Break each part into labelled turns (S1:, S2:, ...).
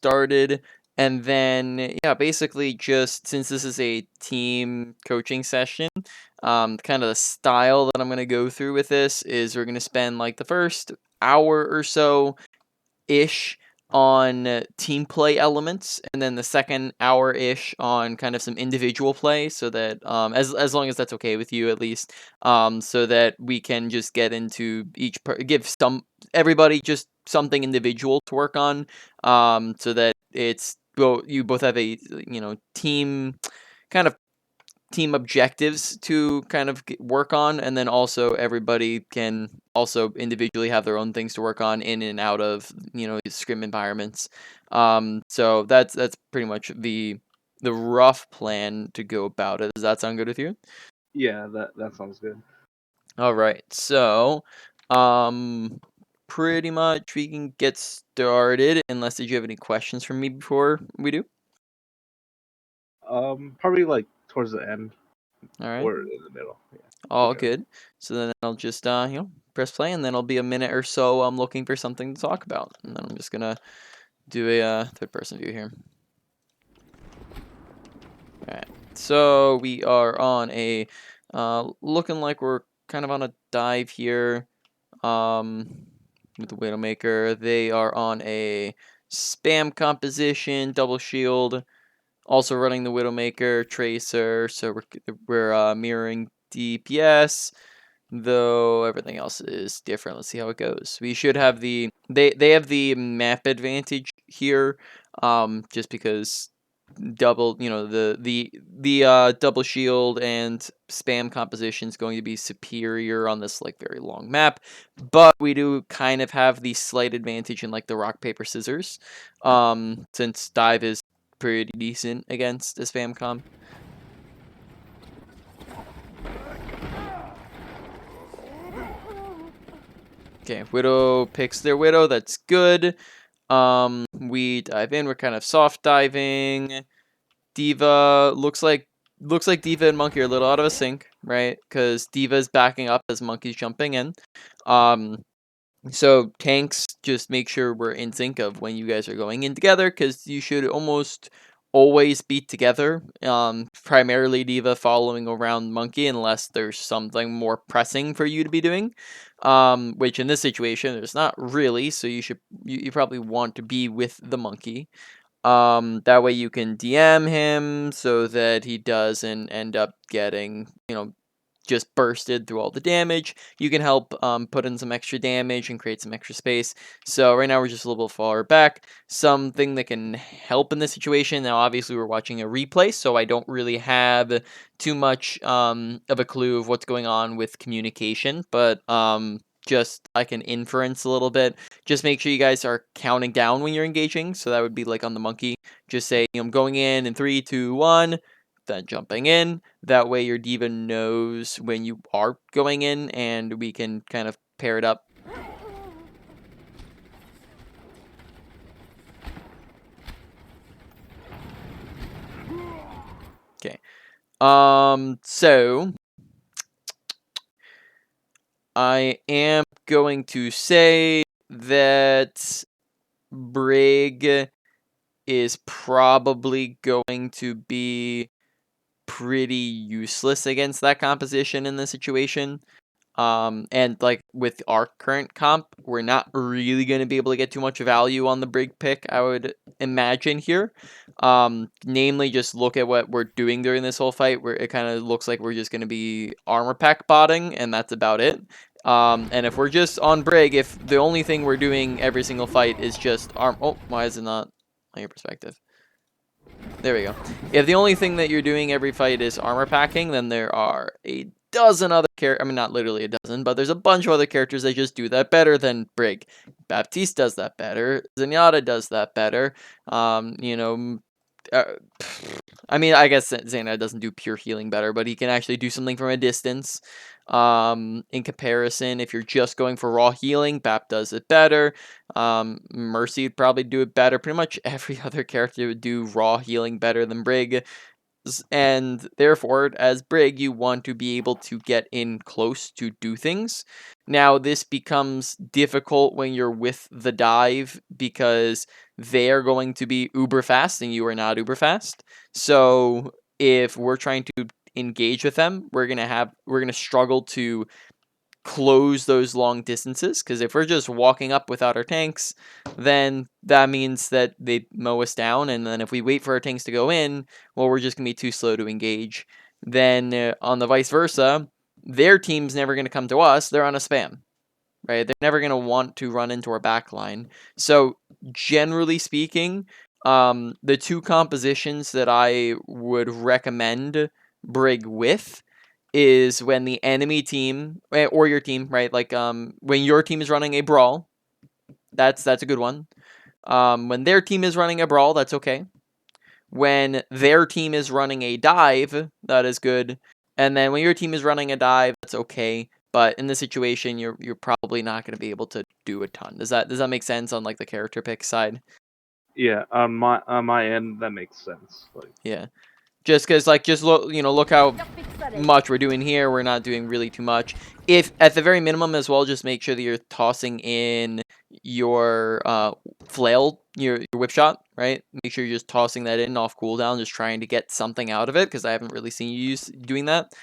S1: started. And then, yeah, basically just since this is a team coaching session, kind of the style that I'm going to go through with this is we're going to spend like the first hour or so ish on team play elements, and then the second hour ish on kind of some individual play, so that as long as that's okay with you at least, so that we can just get into give everybody just something individual to work on, so that you both have a team kind of team objectives to kind of work on, and then also everybody can also individually have their own things to work on in and out of scrim environments. So that's pretty much the rough plan to go about it. Does that sound good with you?
S2: Yeah, that sounds good.
S1: All right, so pretty much we can get started, unless did you have any questions for me before we do?
S2: Probably like towards the end
S1: All right.
S2: or in the middle. Yeah,
S1: All
S2: whichever.
S1: good. So then I'll just press play, and then I'll be a minute or so. I'm looking for something to talk about, and then I'm just gonna do a third person view here. All right. So we are on a looking like we're kind of on a dive here. With the Widowmaker, they are on a spam composition, double shield. Also running the Widowmaker tracer, so we're mirroring DPS. Though everything else is different. Let's see how it goes. We should have they have the map advantage here, just because double the double shield and spam composition is going to be superior on this like very long map, but we do kind of have the slight advantage in like the rock paper scissors, since dive is pretty decent against a spam comp. Okay, Widow picks their Widow. That's good. We dive in. We're kind of soft diving. D.Va looks like D.Va and Monkey are a little out of sync, right? Because D.Va's backing up as Monkey's jumping in. So tanks, just make sure we're in sync of when you guys are going in together, because you should almost always be together. Primarily D.Va following around Monkey, unless there's something more pressing for you to be doing. Which in this situation there's not really. So you probably want to be with the Monkey. That way you can DM him so that he doesn't end up getting just bursted through all the damage. You can help put in some extra damage and create some extra space. So right now we're just a little bit far back. Something that can help in this situation. Now obviously we're watching a replay, so I don't really have too much of a clue of what's going on with communication, but just I can inference a little bit. Just make sure you guys are counting down when you're engaging. So that would be like on the Monkey. Just say, I'm going in 3, 2, 1. Then jumping in. That way your D.Va knows when you are going in, and we can kind of pair it up. Okay. So I am going to say that Brig is probably going to be pretty useless against that composition in this situation. And like with our current comp, we're not really going to be able to get too much value on the Brig pick, I would imagine here. Namely, just look at what we're doing during this whole fight, where it kind of looks like we're just going to be armor pack botting, and that's about it. And if we're just on Brig, if the only thing we're doing every single fight is just oh, why is it not on your perspective? There we go. If the only thing that you're doing every fight is armor packing, then there are a dozen other characters. I mean, not literally a dozen, but there's a bunch of other characters that just do that better than Brig. Baptiste does that better. Zenyatta does that better. Uh, I mean, I guess Zayna doesn't do pure healing better, but he can actually do something from a distance. In comparison, if you're just going for raw healing, Bap does it better. Mercy would probably do it better. Pretty much every other character would do raw healing better than Brig. and therefore, as Brig, you want to be able to get in close to do things. Now, this becomes difficult when you're with the dive because they are going to be uber fast and you are not uber fast. So if we're trying to engage with them, we're gonna struggle to close those long distances, because if we're just walking up without our tanks, then that means that they mow us down, and then if we wait for our tanks to go in, well, we're just going to be too slow to engage. Then on the vice versa, their team's never going to come to us, they're on a spam, right? They're never going to want to run into our backline. So generally speaking, the two compositions that I would recommend Brig with is when the enemy team or your team, right? Like when your team is running a brawl, that's a good one. When their team is running a brawl, that's okay. When their team is running a dive, that is good. And then when your team is running a dive, that's okay. But in this situation, you're probably not going to be able to do a ton. Does that make sense on like the character pick side?
S2: Yeah, on my end that makes sense. Like,
S1: Yeah. Just because, like, just look how much we're doing here. We're not doing really too much. If at the very minimum as well, just make sure that you're tossing in your flail, your whip shot, right? Make sure you're just tossing that in off cooldown, just trying to get something out of it, because I haven't really seen you doing that.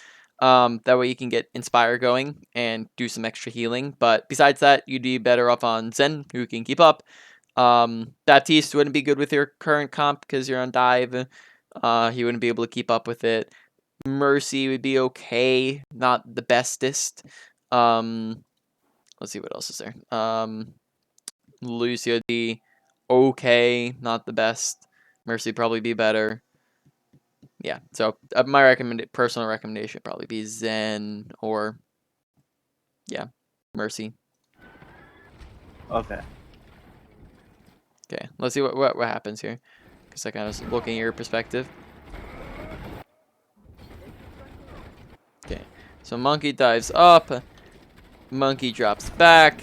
S1: That way you can get Inspire going and do some extra healing. But besides that, you'd be better off on Zen, who can keep up. Baptiste wouldn't be good with your current comp because you're on dive. He wouldn't be able to keep up with it. Mercy would be okay, not the bestest. Let's see what else is there. Lucia would be okay, not the best. Mercy would probably be better. Yeah, so my personal recommendation would probably be Zen or yeah, Mercy.
S2: okay.
S1: Okay, let's see what happens here, because I kind of looking at your perspective. Okay, so Monkey dives up. Monkey drops back.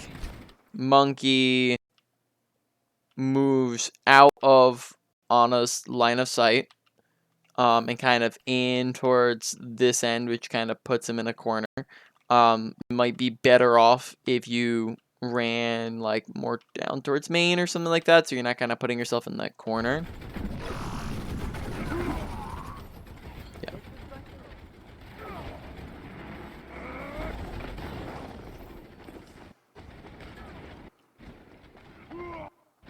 S1: Monkey moves out of Anna's line of sight, and kind of in towards this end, which kind of puts him in a corner. Might be better off if you ran like more down towards main or something like that, so you're not kind of putting yourself in that corner. Yeah.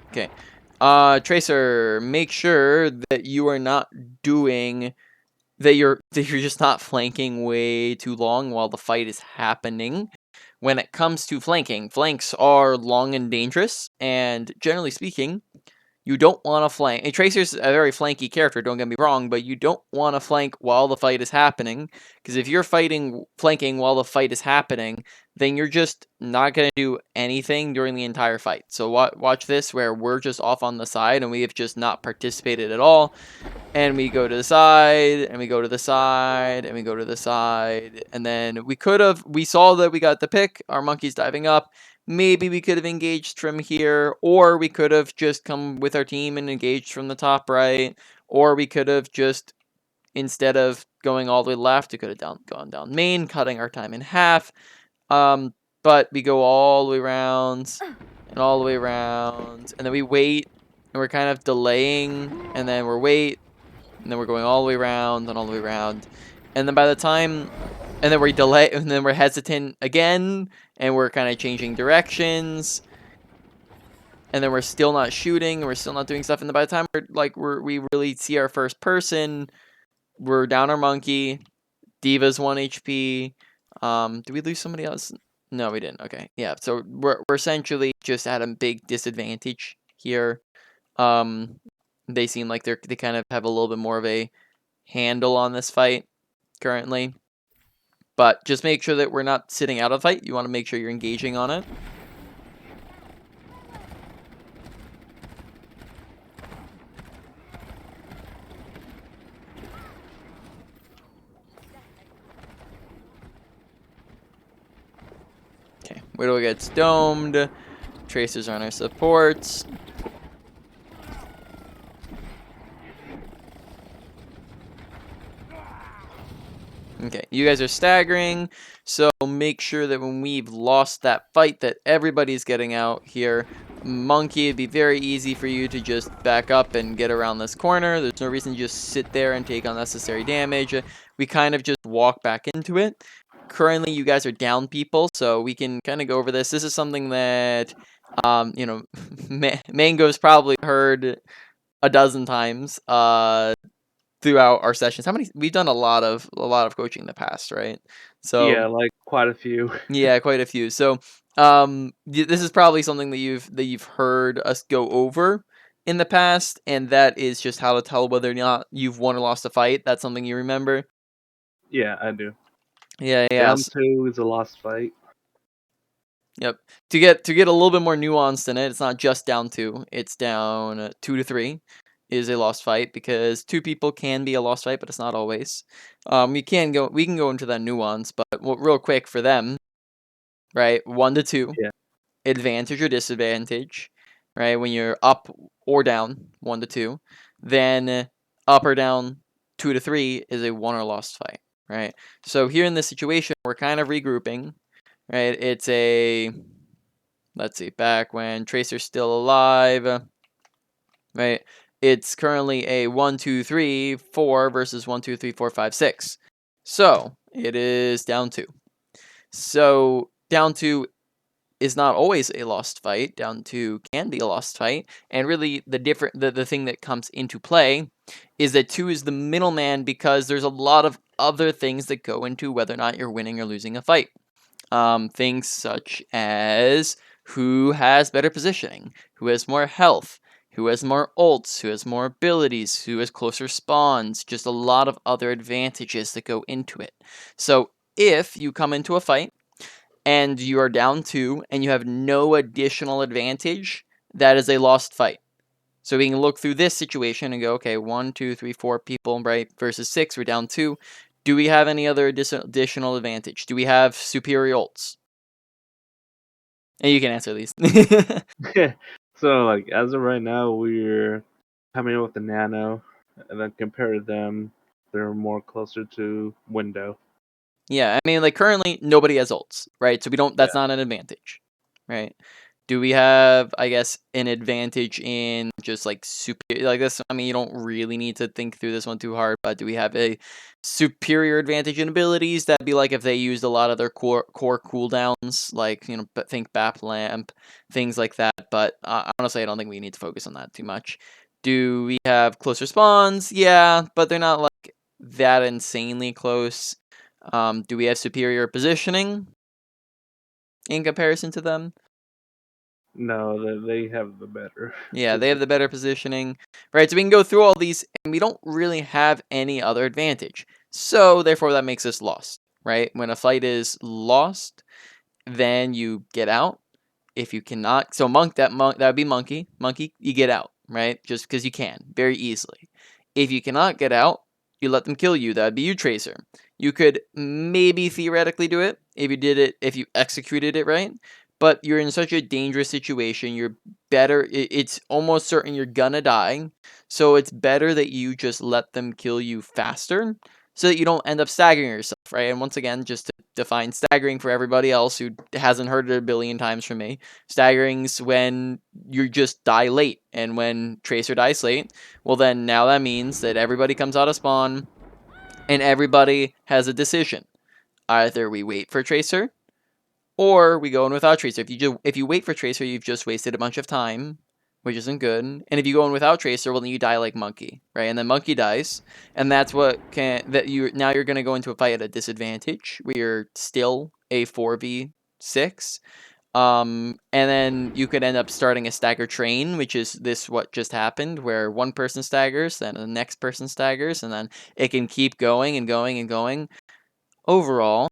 S1: Okay. Tracer, make sure that you are not doing that you're just not flanking way too long while the fight is happening. When it comes to flanking, flanks are long and dangerous, and generally speaking, you don't want to flank. And Tracer's a very flanky character, don't get me wrong, but you don't want to flank while the fight is happening, because if you're flanking while the fight is happening, then you're just not going to do anything during the entire fight. So watch this, where we're just off on the side, and we have just not participated at all, and we go to the side, and we go to the side, and we go to the side, and then we saw that we got the pick, our monkey's diving up, maybe we could have engaged from here, or we could have just come with our team and engaged from the top right, or we could have just, instead of going all the way left, we could have gone down main, cutting our time in half, but we go all the way around, and all the way around, and then we wait, and we're kind of delaying, and then we're wait, and then we're going all the way around and all the way around, and then by the time, and then we delay, and then we're hesitant again, and we're kind of changing directions, and then we're still not shooting, and we're still not doing stuff, and then by the time we really see our first person, we're down our monkey. Diva's 1 HP. Did we lose somebody else? No, we didn't. Okay, yeah. So we're essentially just at a big disadvantage here. They seem like they kind of have a little bit more of a handle on this fight currently. But just make sure that we're not sitting out of the fight. You want to make sure you're engaging on it. Okay, Widow gets domed. Tracers on our supports. Okay, you guys are staggering, so make sure that when we've lost that fight that everybody's getting out here. Monkey, it'd be very easy for you to just back up and get around this corner. There's no reason to just sit there and take unnecessary damage. We kind of just walk back into it. Currently, you guys are down people, so we can kind of go over this. This is something that, you know, Mango's probably heard a dozen times. Throughout our sessions. How many we've done a lot of coaching in the past, right? So
S2: Yeah, like quite a few.
S1: yeah, quite a few. So this is probably something that you've heard us go over in the past, and that is just how to tell whether or not you've won or lost a fight. That's something you remember.
S2: Yeah, I do.
S1: Yeah, yeah.
S2: Down two is a lost fight.
S1: Yep. To get a little bit more nuanced in it, it's not just down two. It's down 2 to 3 is a lost fight because two people can be a lost fight, but it's not always. We can go into that nuance, but real quick for them, right? 1 to 2,
S2: Yeah.
S1: advantage or disadvantage, right? When you're up or down, 1 to 2, then up or down, 2 to 3 is a won or lost fight, right? So here in this situation, we're kind of regrouping, right? It's a, let's see, back when Tracer's still alive, right? It's currently a 1, 2, 3, 4 versus 1, 2, 3, 4, 5, 6. So it is down 2. So down 2 is not always a lost fight. Down 2 can be a lost fight. And really the thing that comes into play is that 2 is the middleman because there's a lot of other things that go into whether or not you're winning or losing a fight. Things such as who has better positioning, who has more health, who has more ults, who has more abilities, who has closer spawns, just a lot of other advantages that go into it. So if you come into a fight and you are down 2 and you have no additional advantage, that is a lost fight. So we can look through this situation and go, okay, 1, 2, 3, 4 people, right, versus 6, we're down 2. Do we have any other additional advantage? Do we have superior ults? And you can answer these.
S2: So like as of right now, we're coming in with the nano, and then compared to them, they're more closer to window.
S1: Yeah, I mean, like currently nobody has ults, right? So we don't.
S2: Yeah.
S1: That's not an advantage, right? Do we have, I guess, an advantage in just like like this? I mean, you don't really need to think through this one too hard, but do we have a superior advantage in abilities? That'd be like if they used a lot of their core cooldowns, like think BAP lamp, things like that. But honestly, I don't think we need to focus on that too much. Do we have closer spawns? Yeah, but they're not like that insanely close. Do we have superior positioning in comparison to them?
S2: No, they have the better
S1: Yeah, they have
S2: position.
S1: the better positioning, right? So we can go through all these, and we don't really have any other advantage. So therefore, that makes us lost, right? When a fight is lost, then you get out. If you cannot, so monk that would be monkey. Monkey, you get out, right? Just because you can, very easily. If you cannot get out, you let them kill you. That would be you, Tracer. You could maybe theoretically do it if you executed it right. But you're in such a dangerous situation. You're better. It's almost certain you're gonna die. So it's better that you just let them kill you faster, so that you don't end up staggering yourself, right? And once again, just to define staggering for everybody else who hasn't heard it a billion times from me, staggering's when you just die late, and when Tracer dies late, well then now that means that everybody comes out of spawn, and everybody has a decision. Either we wait for Tracer, or we go in without Tracer. If you wait for Tracer, you've just wasted a bunch of time, which isn't good. And if you go in without Tracer, well then you die like Monkey, right? And then Monkey dies, and that's now you're gonna go into a fight at a disadvantage. Where you're still a 4v6. And then you could end up starting a stagger train, which is what just happened, where one person staggers, then the next person staggers, and then it can keep going and going and going. Overall,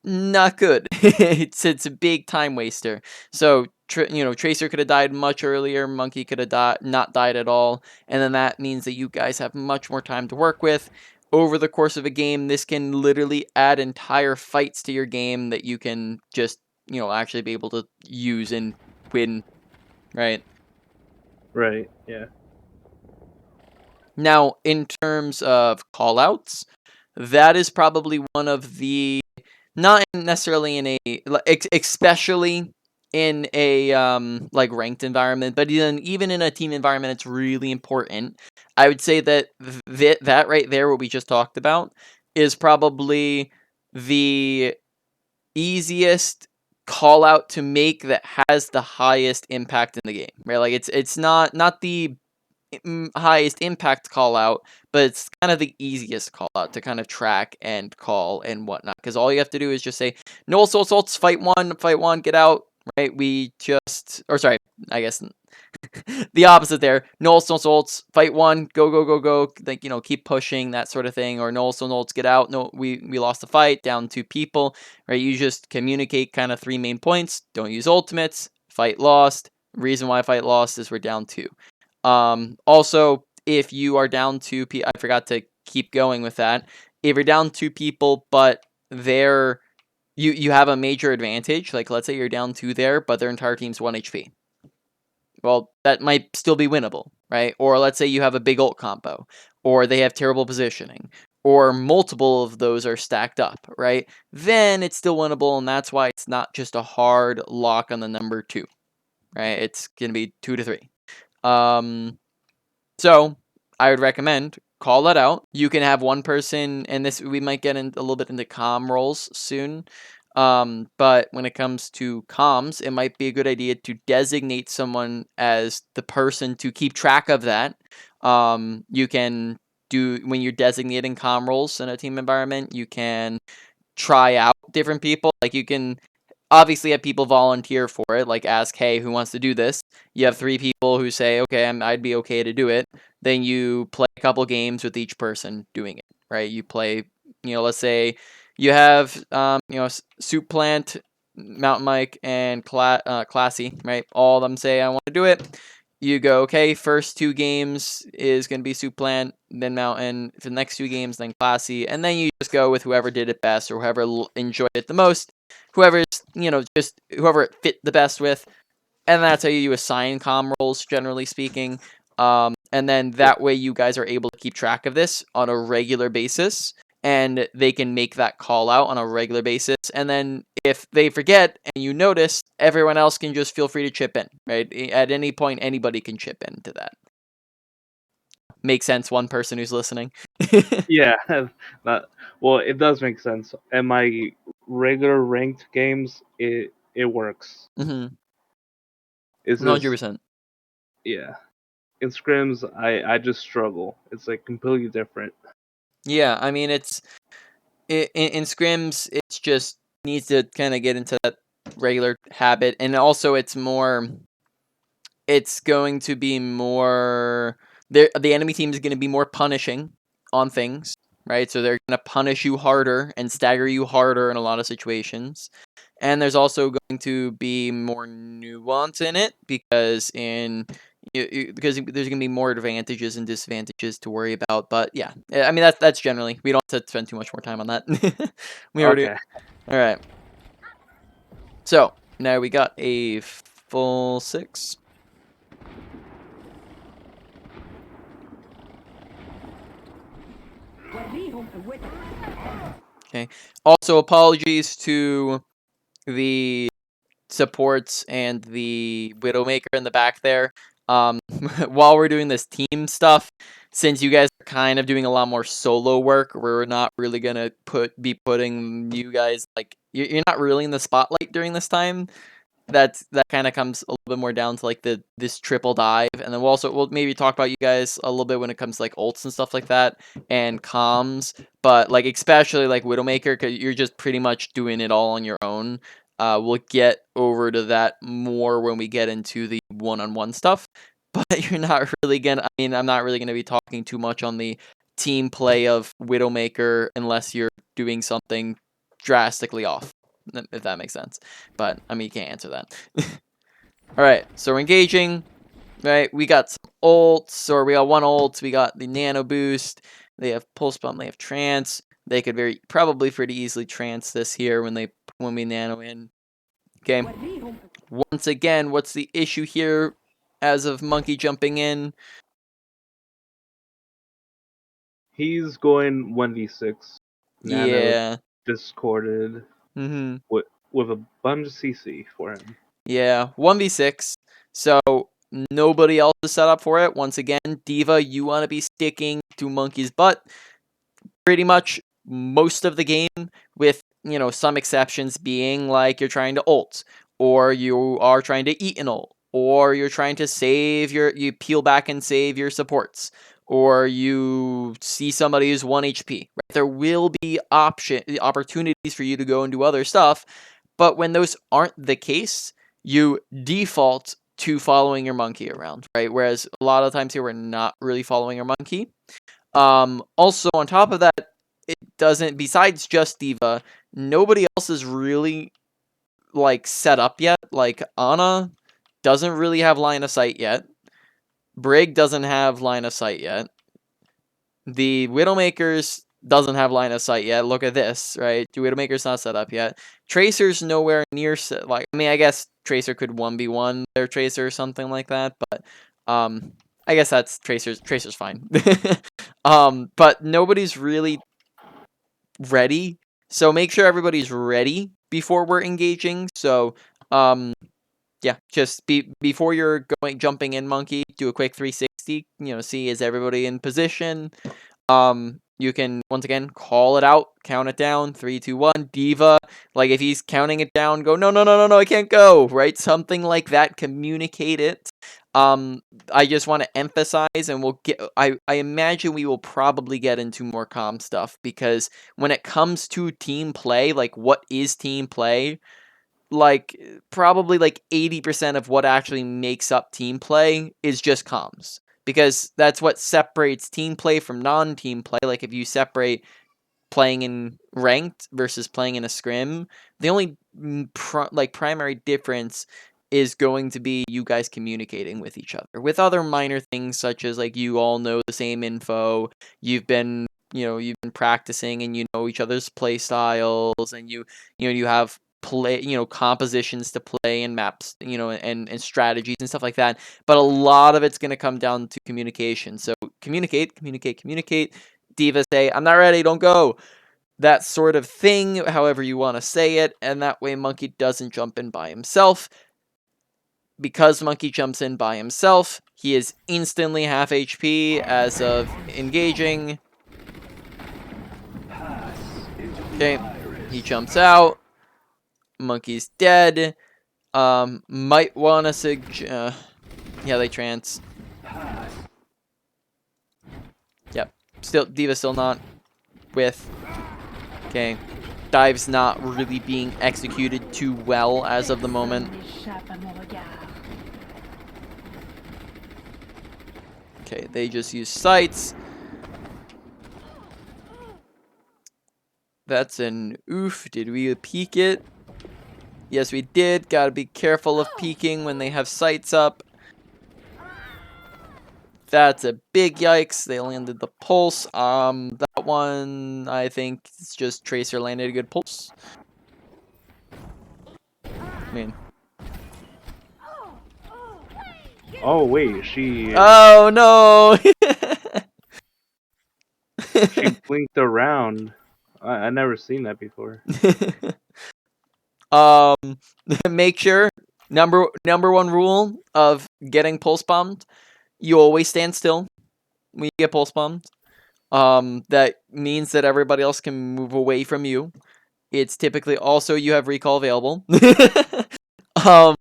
S1: not good. It's a big time waster. So Tracer could have died much earlier. Monkey could have not died at all, and then that means that you guys have much more time to work with. Over the course of a game, this can literally add entire fights to your game that you can just actually be able to use and win. Right
S2: Right. Yeah.
S1: now, in terms of callouts. that is probably one of the, not necessarily in a, especially in a like ranked environment, but even in a team environment, it's really important. I would say that that right there, what we just talked about, is probably the easiest call out to make that has the highest impact in the game, right? Like it's not the highest impact call out, but it's kind of the easiest call out to kind of track and call and whatnot. Because all you have to do is just say, no assaults, fight one, get out. Right? We just, or sorry, I guess the opposite there. No ults, fight one, go. Like, keep pushing, that sort of thing. Or no ults, get out. No, we lost the fight, down 2 people. Right? You just communicate kind of 3 main points. Don't use ultimates. Fight lost. Reason why fight lost is we're down 2. Also, if you are down 2 people, I forgot to keep going with that. If you're down 2 people, but they're you have a major advantage, like let's say you're down 2 there, but their entire team's 1 HP. Well, that might still be winnable, right? Or let's say you have a big ult combo, or they have terrible positioning, or multiple of those are stacked up, right? Then it's still winnable, and that's why it's not just a hard lock on the number 2, right? It's going to be 2 to 3. So I would recommend call that out. You can have one person, and this we might get in a little bit into comm roles soon. But when it comes to comms, it might be a good idea to designate someone as the person to keep track of that. You can do, when you're designating comm roles in a team environment, you can try out different people. Like, you can obviously have people volunteer for it, like ask, hey, who wants to do this? You have 3 people who say, okay, I'd be okay to do it. Then you play a couple games with each person doing it, right? You play, let's say you have, Soup Plant, Mountain Mike, and Classy, right? All of them say, I want to do it. You go, okay, first 2 games is going to be Soup Plant, then Mountain. For the next 2 games, then Classy. And then you just go with whoever did it best or whoever enjoyed it the most. Whoever's, just whoever it fit the best with. And that's how you assign comm roles, generally speaking. And then that way you guys are able to keep track of this on a regular basis. And they can make that call out on a regular basis. And then if they forget and you notice, everyone else can just feel free to chip in, right? At any point, anybody can chip into that. Make sense, one person who's listening?
S2: Yeah, that, well, it does make sense. In my regular ranked games, it works.
S1: Mm-hmm.
S2: It's just
S1: 100%.
S2: yeah. In scrims, I just struggle. It's like completely different.
S1: Yeah, I mean, in scrims, it's just needs to kind of get into that regular habit, and also it's going to be more, the enemy team is going to be more punishing on things, right? So they're going to punish you harder and stagger you harder in a lot of situations. And there's also going to be more nuance in it because because there's going to be more advantages and disadvantages to worry about. But yeah, I mean that's generally, we don't have to spend too much more time on that. We already,
S2: Okay.
S1: all right. So now we got a full 6. Okay. Also, apologies to the supports and the Widowmaker in the back there. While we're doing this team stuff, since you guys are kind of doing a lot more solo work, we're not really gonna be putting you guys, like, you're not really in the spotlight during this time. That kind of comes a little bit more down to like this triple dive, and then we'll maybe talk about you guys a little bit when it comes to like ults and stuff like that and comms, but like especially like Widowmaker, because you're just pretty much doing it all on your own. We'll get over to that more when we get into the one-on-one stuff, but you're not really gonna. I mean, I'm not really gonna be talking too much on the team play of Widowmaker unless you're doing something drastically off, if that makes sense. But I mean, you can't answer that. All right, so we're engaging. Right, we got some ults, or we got one ult. We got the nano boost. They have pulse bomb. They have trance. They could probably pretty easily trance this here when we nano in. Okay. Once again, what's the issue here? As of Monkey jumping in,
S2: He's going 1v6. Nano
S1: Yeah.
S2: discorded
S1: Mm-hmm.
S2: with a bunch of CC for him.
S1: Yeah. 1v6. So nobody else is set up for it. Once again, Diva, you want to be sticking to Monkey's butt pretty much most of the game, with some exceptions being like you're trying to ult, or you are trying to eat an ult, or you're trying to you peel back and save your supports, or you see somebody who's 1 HP. Right? There will be opportunities for you to go and do other stuff, but when those aren't the case, you default to following your monkey around, right? Whereas a lot of times here we're not really following our monkey. Also, on top of that, it doesn't. Besides just Diva, nobody else is really like set up yet. Like Ana doesn't really have line of sight yet. Brig doesn't have line of sight yet. The Widowmakers doesn't have line of sight yet. Look at this, right? The Widowmaker's not set up yet. Tracer's nowhere near set. Like, I mean, I guess Tracer could 1v1 their Tracer or something like that, but I guess that's Tracer's fine. But nobody's really ready. So make sure everybody's ready before we're engaging. So yeah, just before you're jumping in monkey, do a quick 360, see is everybody in position. You can once again call it out, count it down, 3, 2, 1. Diva, like if he's counting it down, go no, I can't go, right? Something like that. Communicate it. I just want to emphasize, and we'll get. I imagine we will probably get into more calm stuff, because when it comes to team play, like what is team play? Like probably like 80% of what actually makes up team play is just comms, because that's what separates team play from non-team play. Like if you separate playing in ranked versus playing in a scrim, the only primary difference is going to be you guys communicating with each other, with other minor things such as like you all know the same info, you've been practicing, and you know each other's play styles, and you have compositions to play, and maps, and strategies and stuff like that. But a lot of it's going to come down to communication. So communicate. Diva, say, I'm not ready, don't go. That sort of thing, however you want to say it, and that way Monkey doesn't jump in by himself. Because Monkey jumps in by himself, he is instantly half HP as of engaging. Okay, he jumps out. Monkey's dead. Might want to yeah, they trance. Yep. Diva's still not with. Okay. Dive's not really being executed too well as of the moment. Okay, they just use sights. That's an oof. Did we peek it? Yes, we did. Gotta be careful of peeking when they have sights up. That's a big yikes. They landed the pulse. That one, I think it's just Tracer landed a good pulse. I mean.
S2: Oh wait, she.
S1: Oh no!
S2: She blinked around. I never seen that before.
S1: Make sure, number one rule of getting pulse bombed, you always stand still when you get pulse bombed. That means that everybody else can move away from you. It's typically also you have recall available. um,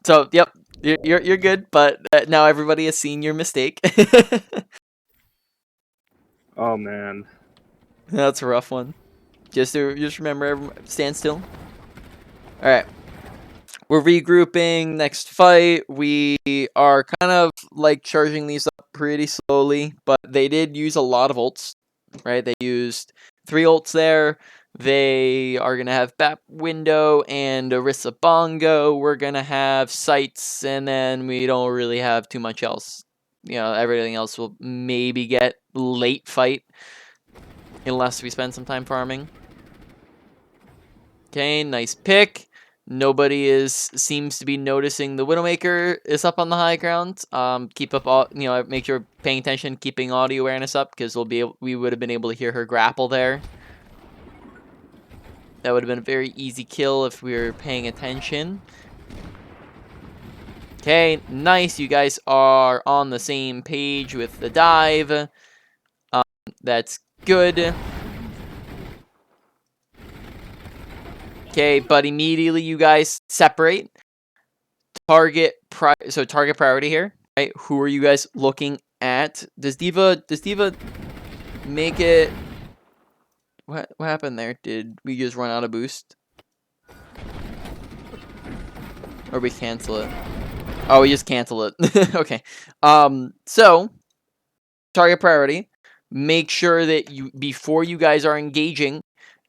S1: so yep, you're good, but now everybody has seen your mistake.
S2: Oh man,
S1: That's a rough one. Just remember, stand still. All right. We're regrouping. Next fight, we are kind of like charging these up pretty slowly, but they did use a lot of ults, right? They used 3 ults there. They are going to have Bat Window and Orisa Bongo. We're going to have Sights, and then we don't really have too much else. Everything else will maybe get late fight unless we spend some time farming. Okay, nice pick. Nobody seems to be noticing the Widowmaker is up on the high ground. Keep up all, make sure paying attention, keeping audio awareness up, because we would have been able to hear her grapple there. That would have been a very easy kill if we were paying attention. Okay, nice. You guys are on the same page with the dive. That's good. Okay, but immediately you guys separate. Target priority here, right? Who are you guys looking at? Does D.Va make it? What happened there? Did we just run out of boost? Or we cancel it? Oh, we just cancel it. Okay. So target priority. Make sure that before you guys are engaging,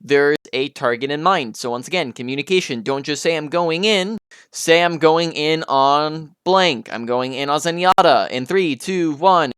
S1: there's a target in mind. So once again, communication. Don't just say I'm going in. Say I'm going in on blank. I'm going in on Zenyatta in 3, 2, 1.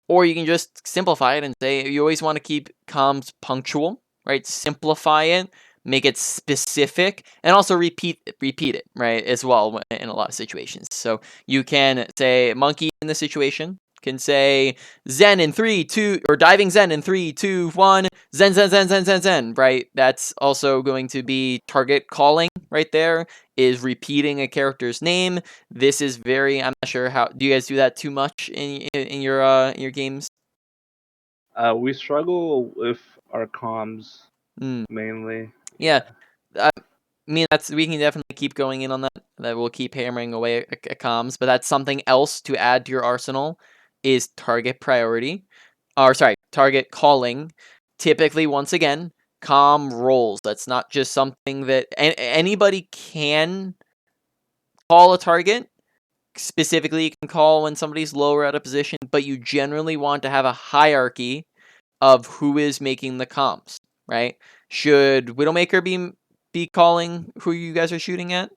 S1: Or you can just simplify it and say you always want to keep comms punctual, right? Simplify it, make it specific, and also repeat it, right, as well in a lot of situations. So you can say monkey in the situation, can say Zen in 3, 2, or diving Zen in 3, 2, 1, Zen, Zen, Zen, Zen, Zen, Zen, right? That's also going to be target calling right there, is repeating a character's name. This is very, I'm not sure how, do you guys do that too much in your games?
S2: We struggle with our comms
S1: Mm.
S2: mainly.
S1: Yeah. I mean, we can definitely keep going in on that. That we'll keep hammering away at comms, but that's something else to add to your arsenal is target priority. Or sorry, target calling. Typically, once again, comm roles. That's not just something that anybody can call a target. Specifically, you can call when somebody's lower at a position, but you generally want to have a hierarchy of who is making the comms, right? Should Widowmaker be calling who you guys are shooting at?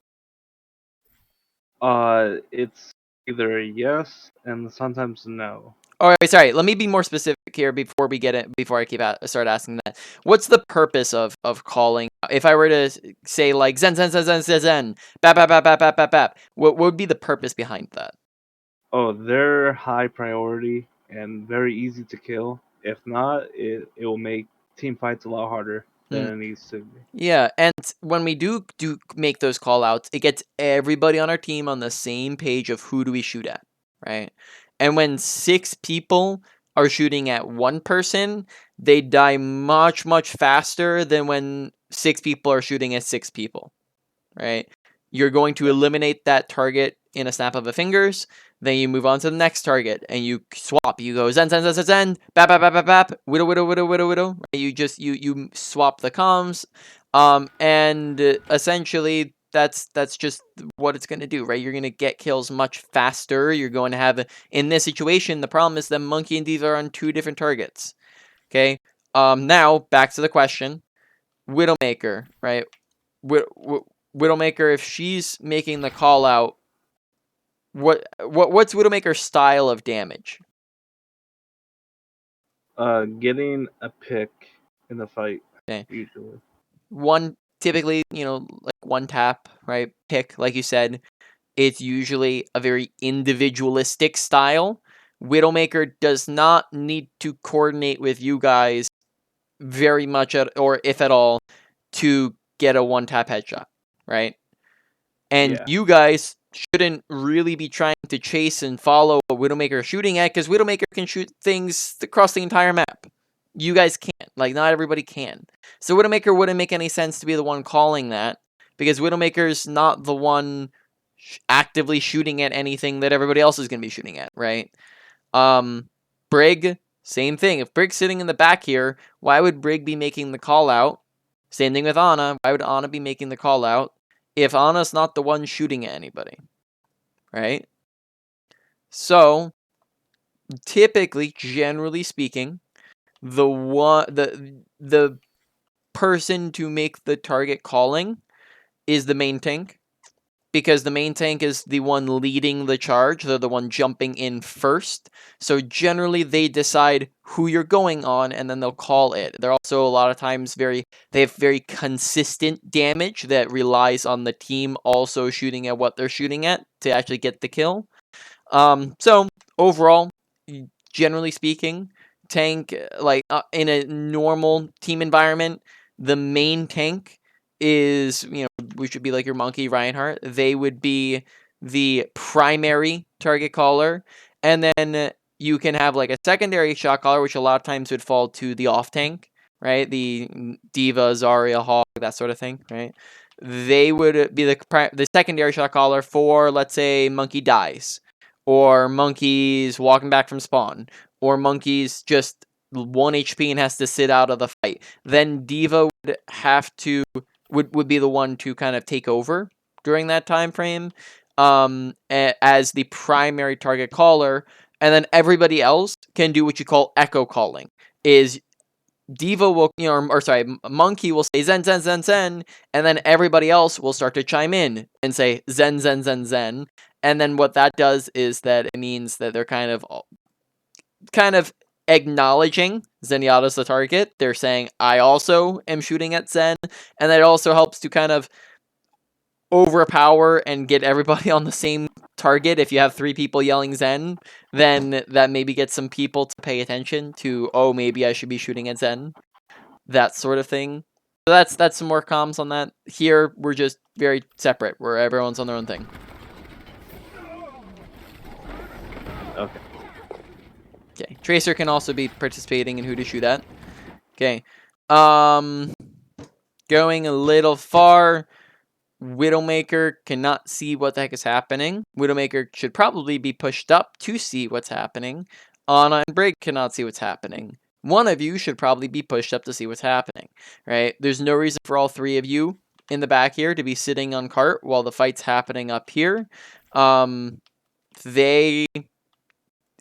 S2: It's either a yes and sometimes no.
S1: All right, sorry. Let me be more specific here before we get it. Before I start asking that, what's the purpose of calling? If I were to say like Zen Zen Zen Zen Zen Zen, bap bap bap bap bap bap bap, what would be the purpose behind that?
S2: Oh, they're high priority and very easy to kill. If not, it will make team fights a lot harder than
S1: Hmm.
S2: it needs to be.
S1: Yeah, and when we do make those call outs, it gets everybody on our team on the same page of who do we shoot at, right? And when 6 people are shooting at one person, they die much, much faster than when 6 people are shooting at 6 people, right? You're going to
S2: Yeah.
S1: eliminate that target in a snap of the fingers. Then you move on to the next target and you swap. You go zen zen zen zen zen, bap bap bap bap bap, widow widow widow widow widow. Right? You swap the comms, and essentially that's just what it's going to do, right? You're going to get kills much faster. You're going to have in this situation the problem is that Monkey and D are on 2 different targets. Okay. Now back to the question, Widowmaker, right? Widowmaker, if she's making the call out, what's Widowmaker's style of damage?
S2: Getting a pick in the fight
S1: Okay.
S2: usually.
S1: One typically, like one tap, right? Pick, like you said, it's usually a very individualistic style. Widowmaker does not need to coordinate with you guys very much or if at all to get a one tap headshot, right? And
S2: Yeah.
S1: you guys shouldn't really be trying to chase and follow what Widowmaker is shooting at, because Widowmaker can shoot things across the entire map. You guys can't. Like, not everybody can. So Widowmaker wouldn't make any sense to be the one calling that, because Widowmaker's not the one actively shooting at anything that everybody else is going to be shooting at, right? Brig, same thing. If Brig's sitting in the back here, why would Brig be making the call out? Same thing with Ana. Why would Ana be making the call out if Ana's not the one shooting at anybody? Right? So, typically, generally speaking, the person to make the target calling is the main tank. because the main tank is the one leading the charge. They're the one jumping in first. So generally they decide who you're going on and then they'll call it. They're also a lot of times they have very consistent damage that relies on the team also shooting at what they're shooting at to actually get the kill. So overall, generally speaking, tank in a normal team environment, the main tank is, which would be like your monkey Reinhardt. They would be the primary target caller, and then you can have like a secondary shot caller, which a lot of times would fall to the off tank, right? The Diva, Zarya, Hog, that sort of thing, right? They would be the secondary shot caller for, let's say, Monkey dies, or Monkey's walking back from spawn, or Monkey's just 1 HP and has to sit out of the fight. Then Diva would have to would be the one to kind of take over during that time frame, as the primary target caller, and then everybody else can do what you call echo calling. Is Diva will, or sorry, Monkey will say Zen, Zen, Zen, Zen, and then everybody else will start to chime in and say Zen, Zen, Zen, Zen. And then what that does is that it means that they're kind of acknowledging Zenyatta's the target. They're saying, I also am shooting at Zen, and that also helps to kind of overpower and get everybody on the same target. If you have 3 people yelling Zen, then that maybe gets some people to pay attention to, oh, maybe I should be shooting at Zen. That sort of thing. So that's some more comms on that. Here, we're just very separate, where everyone's on their own thing.
S2: Okay.
S1: Okay. Tracer can also be participating in who to shoot at. Okay. Going a little far. Widowmaker cannot see what the heck is happening. Widowmaker should probably be pushed up to see what's happening. Anna and Brig cannot see what's happening. One of you should probably be pushed up to see what's happening, right? There's no reason for all 3 of you in the back here to be sitting on cart while the fight's happening up here. They,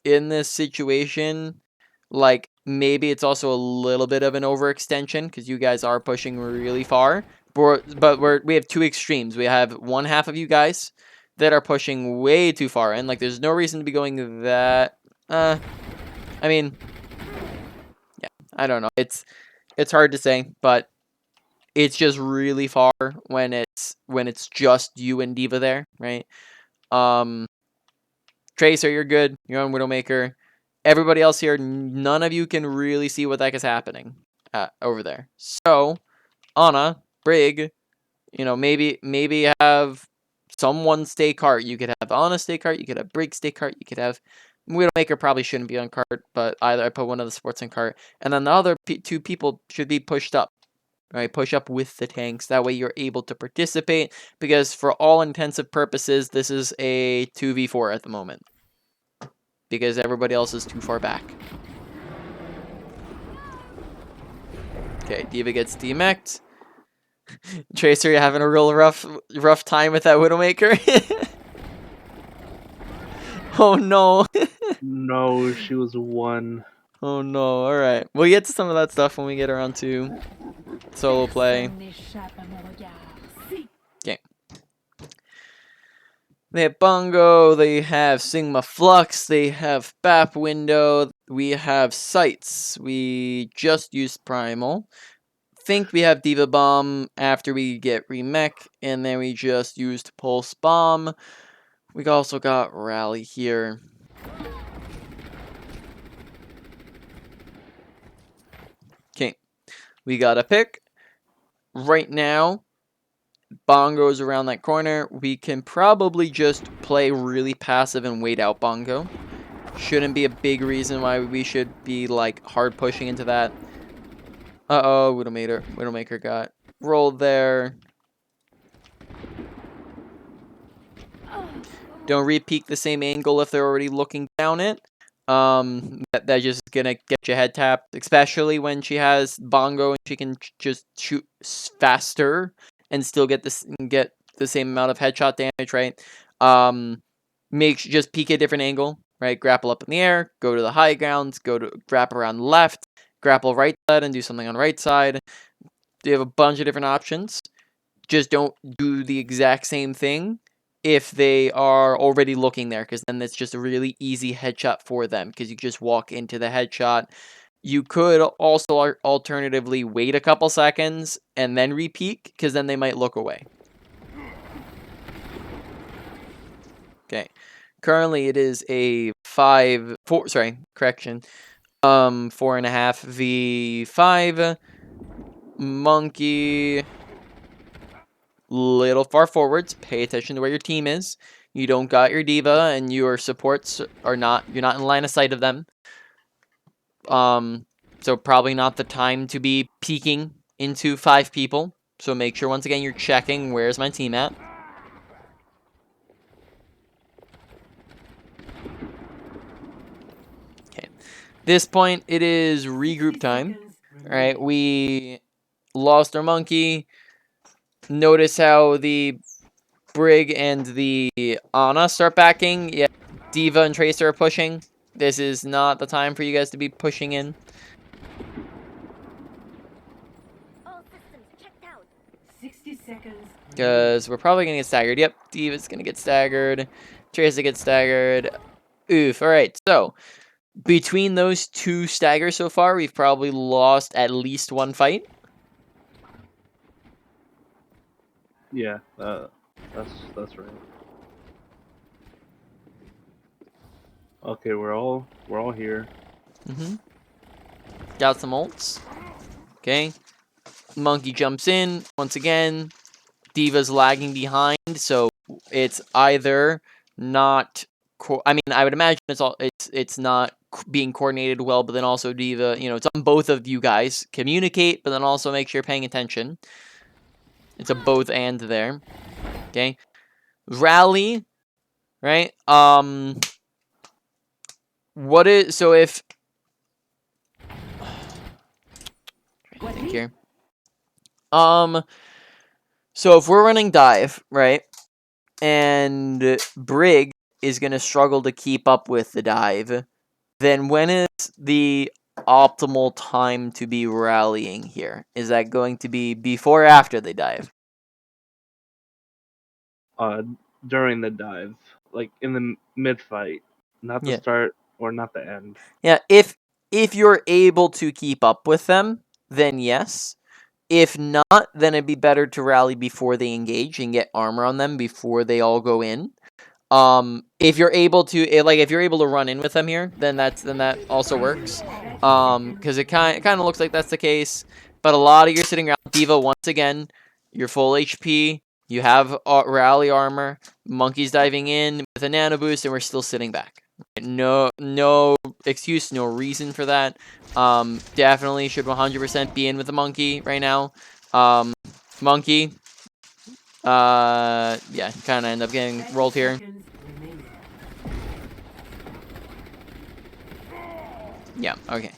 S1: in this situation, like, maybe it's also a little bit of an overextension because you guys are pushing really far. But we have 2 extremes. We have one half of you guys that are pushing way too far, and like there's no reason to be going that. I mean, yeah, I don't know. It's hard to say, but it's just really far when it's just you and Diva there, right? Tracer, you're good. You're on Widowmaker. Everybody else here, none of you can really see what the heck is happening over there. So, Anna, Brig, maybe have someone stay cart. You could have Anna stay cart. You could have Brig stay cart. You could have Widowmaker probably shouldn't be on cart, but either I put one of the sports in cart, and then the other 2 people should be pushed up. Right, push up with the tanks. That way you're able to participate, because for all intensive purposes, this is a 2v4 at the moment. Because everybody else is too far back. Okay, Diva gets demeched. Tracer, you're having a real rough time with that Widowmaker. Oh no.
S2: No, she was 1.
S1: Oh no, alright. We'll get to some of that stuff when we get around to solo play. Okay. They have Bongo, they have Sigma Flux, they have BAP Window, we have Sights. We just used Primal. Think we have Diva Bomb after we get Remech, and then we just used Pulse Bomb. We also got Rally here. Okay, we got a pick. Right now, Bongo's around that corner. We can probably just play really passive and wait out Bongo. Shouldn't be a big reason why we should be like hard pushing into that. Uh-oh, Widowmaker got rolled there. Don't re-peek the same angle if they're already looking down it. That just gonna get your head tapped, especially when she has Bongo and she can just shoot faster and still get the same amount of headshot damage, right? Just peek a different angle, right? Grapple up in the air, go to the high grounds, wrap around left, grapple right side and do something on right side. You have a bunch of different options. Just don't do the exact same thing if they are already looking there, because then it's just a really easy headshot for them, because you just walk into the headshot. You could also alternatively wait a couple seconds and then repeat, because then they might look away. Okay. Currently, it is a 4.5 v5. Monkey. Little far forwards. Pay attention to where your team is. You don't got your diva, and your supports are not. You're not in line of sight of them. So probably not the time to be peeking into 5 people. So make sure once again you're checking where's my team at. Okay. This point it is regroup time. Alright, we lost our monkey. Notice how the Brig and the Ana start backing. Yeah, Diva and Tracer are pushing. This is not the time for you guys to be pushing in.
S3: All systems checked out.
S4: 60 seconds.
S1: Because we're probably going to get staggered. Yep, Diva's going to get staggered. Tracer gets staggered. Oof. Alright, so between those 2 staggers so far, we've probably lost at least 1 fight.
S2: Yeah, that's right. Okay, we're all here.
S1: Got some ults. Okay. Monkey jumps in. Once again, Diva's lagging behind, so it's either not... I mean, I would imagine it's not being coordinated well, but then also Diva, it's on both of you guys. Communicate, but then also make sure you're paying attention. It's a both and there. Okay. Rally, right? What is... So if... I think here. So if we're running dive, right? And Brig is going to struggle to keep up with the dive, then when is the optimal time to be rallying here? Is that going to be before or after they dive?
S2: During the dive, like in the mid fight, not the
S1: Yeah.
S2: start or not the end.
S1: Yeah, if you're able to keep up with them, then yes. If not, then it'd be better to rally before they engage and get armor on them before they all go in. If you're able to, if you're able to run in with them here, then that also works. Because it kind of looks like that's the case. But a lot of you're sitting around. Diva, once again, you're full HP. You have rally armor. Monkey's diving in with a nano boost, and we're still sitting back. No excuse, no reason for that. Definitely should 100% be in with the monkey right now. Monkey. Yeah, kind of end up getting rolled here. Yeah, okay.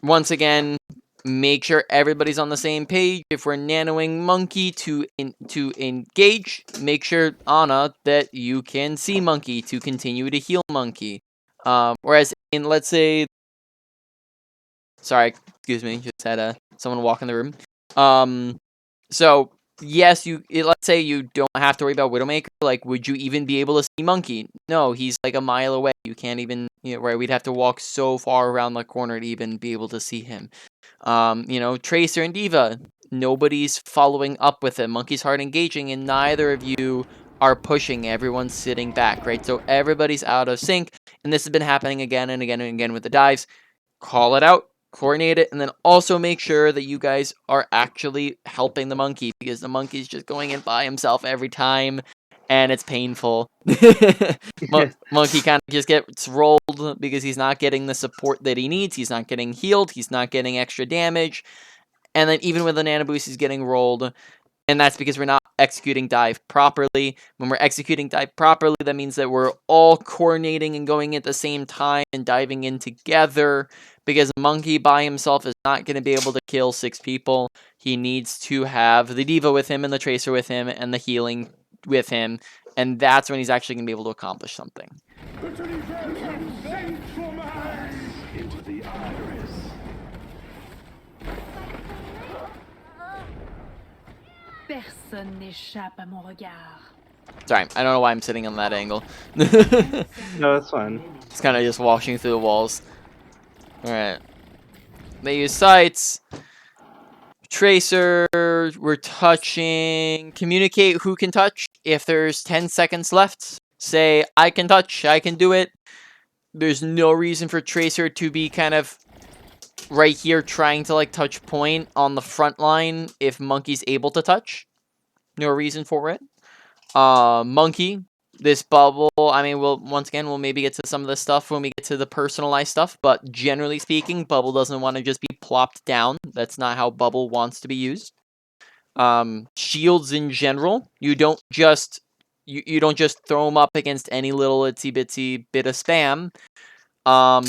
S1: Once again, make sure everybody's on the same page. If we're nanoing Monkey to engage, make sure, Ana, that you can see Monkey to continue to heal Monkey. Whereas, let's say... Sorry, excuse me, just had someone walk in the room. So, yes, let's say you don't have to worry about Widowmaker. Like, would you even be able to see Monkey? No, he's like a mile away. You can't even, right? We'd have to walk so far around the corner to even be able to see him. Tracer and Diva, nobody's following up with him. Monkey's hard engaging, and neither of you are pushing. Everyone's sitting back, right? So everybody's out of sync, and this has been happening again and again and again with the dives. Call it out. Coordinate it, and then also make sure that you guys are actually helping the monkey, because the monkey's just going in by himself every time, and it's painful. Monkey kind of just gets rolled because he's not getting the support that he needs. He's not getting healed. He's not getting extra damage. And then even with the nano boost, he's getting rolled. And that's because we're not executing dive properly. When we're executing dive properly, that means that we're all coordinating and going at the same time and diving in together. Because Monkey by himself is not going to be able to kill 6 people. He needs to have the Diva with him and the Tracer with him and the healing with him. And that's when he's actually going to be able to accomplish something.
S5: Into the iris.
S4: Personne n'échappe à mon regard.
S1: Sorry, I don't know why I'm sitting on that angle.
S2: No, that's fine.
S1: It's kind of just washing through the walls. Alright. They use sights. Tracer, we're touching. Communicate who can touch. If there's 10 seconds left, say, I can touch, I can do it. There's no reason for Tracer to be kind of right here trying to like touch point on the front line if Monkey's able to touch. No reason for it. Monkey, this bubble, I mean, we'll maybe get to some of the stuff when we get to the personalized stuff, but generally speaking, Bubble doesn't want to just be plopped down. That's not how Bubble wants to be used. Shields in general, you don't just throw them up against any little itsy bitsy bit of spam.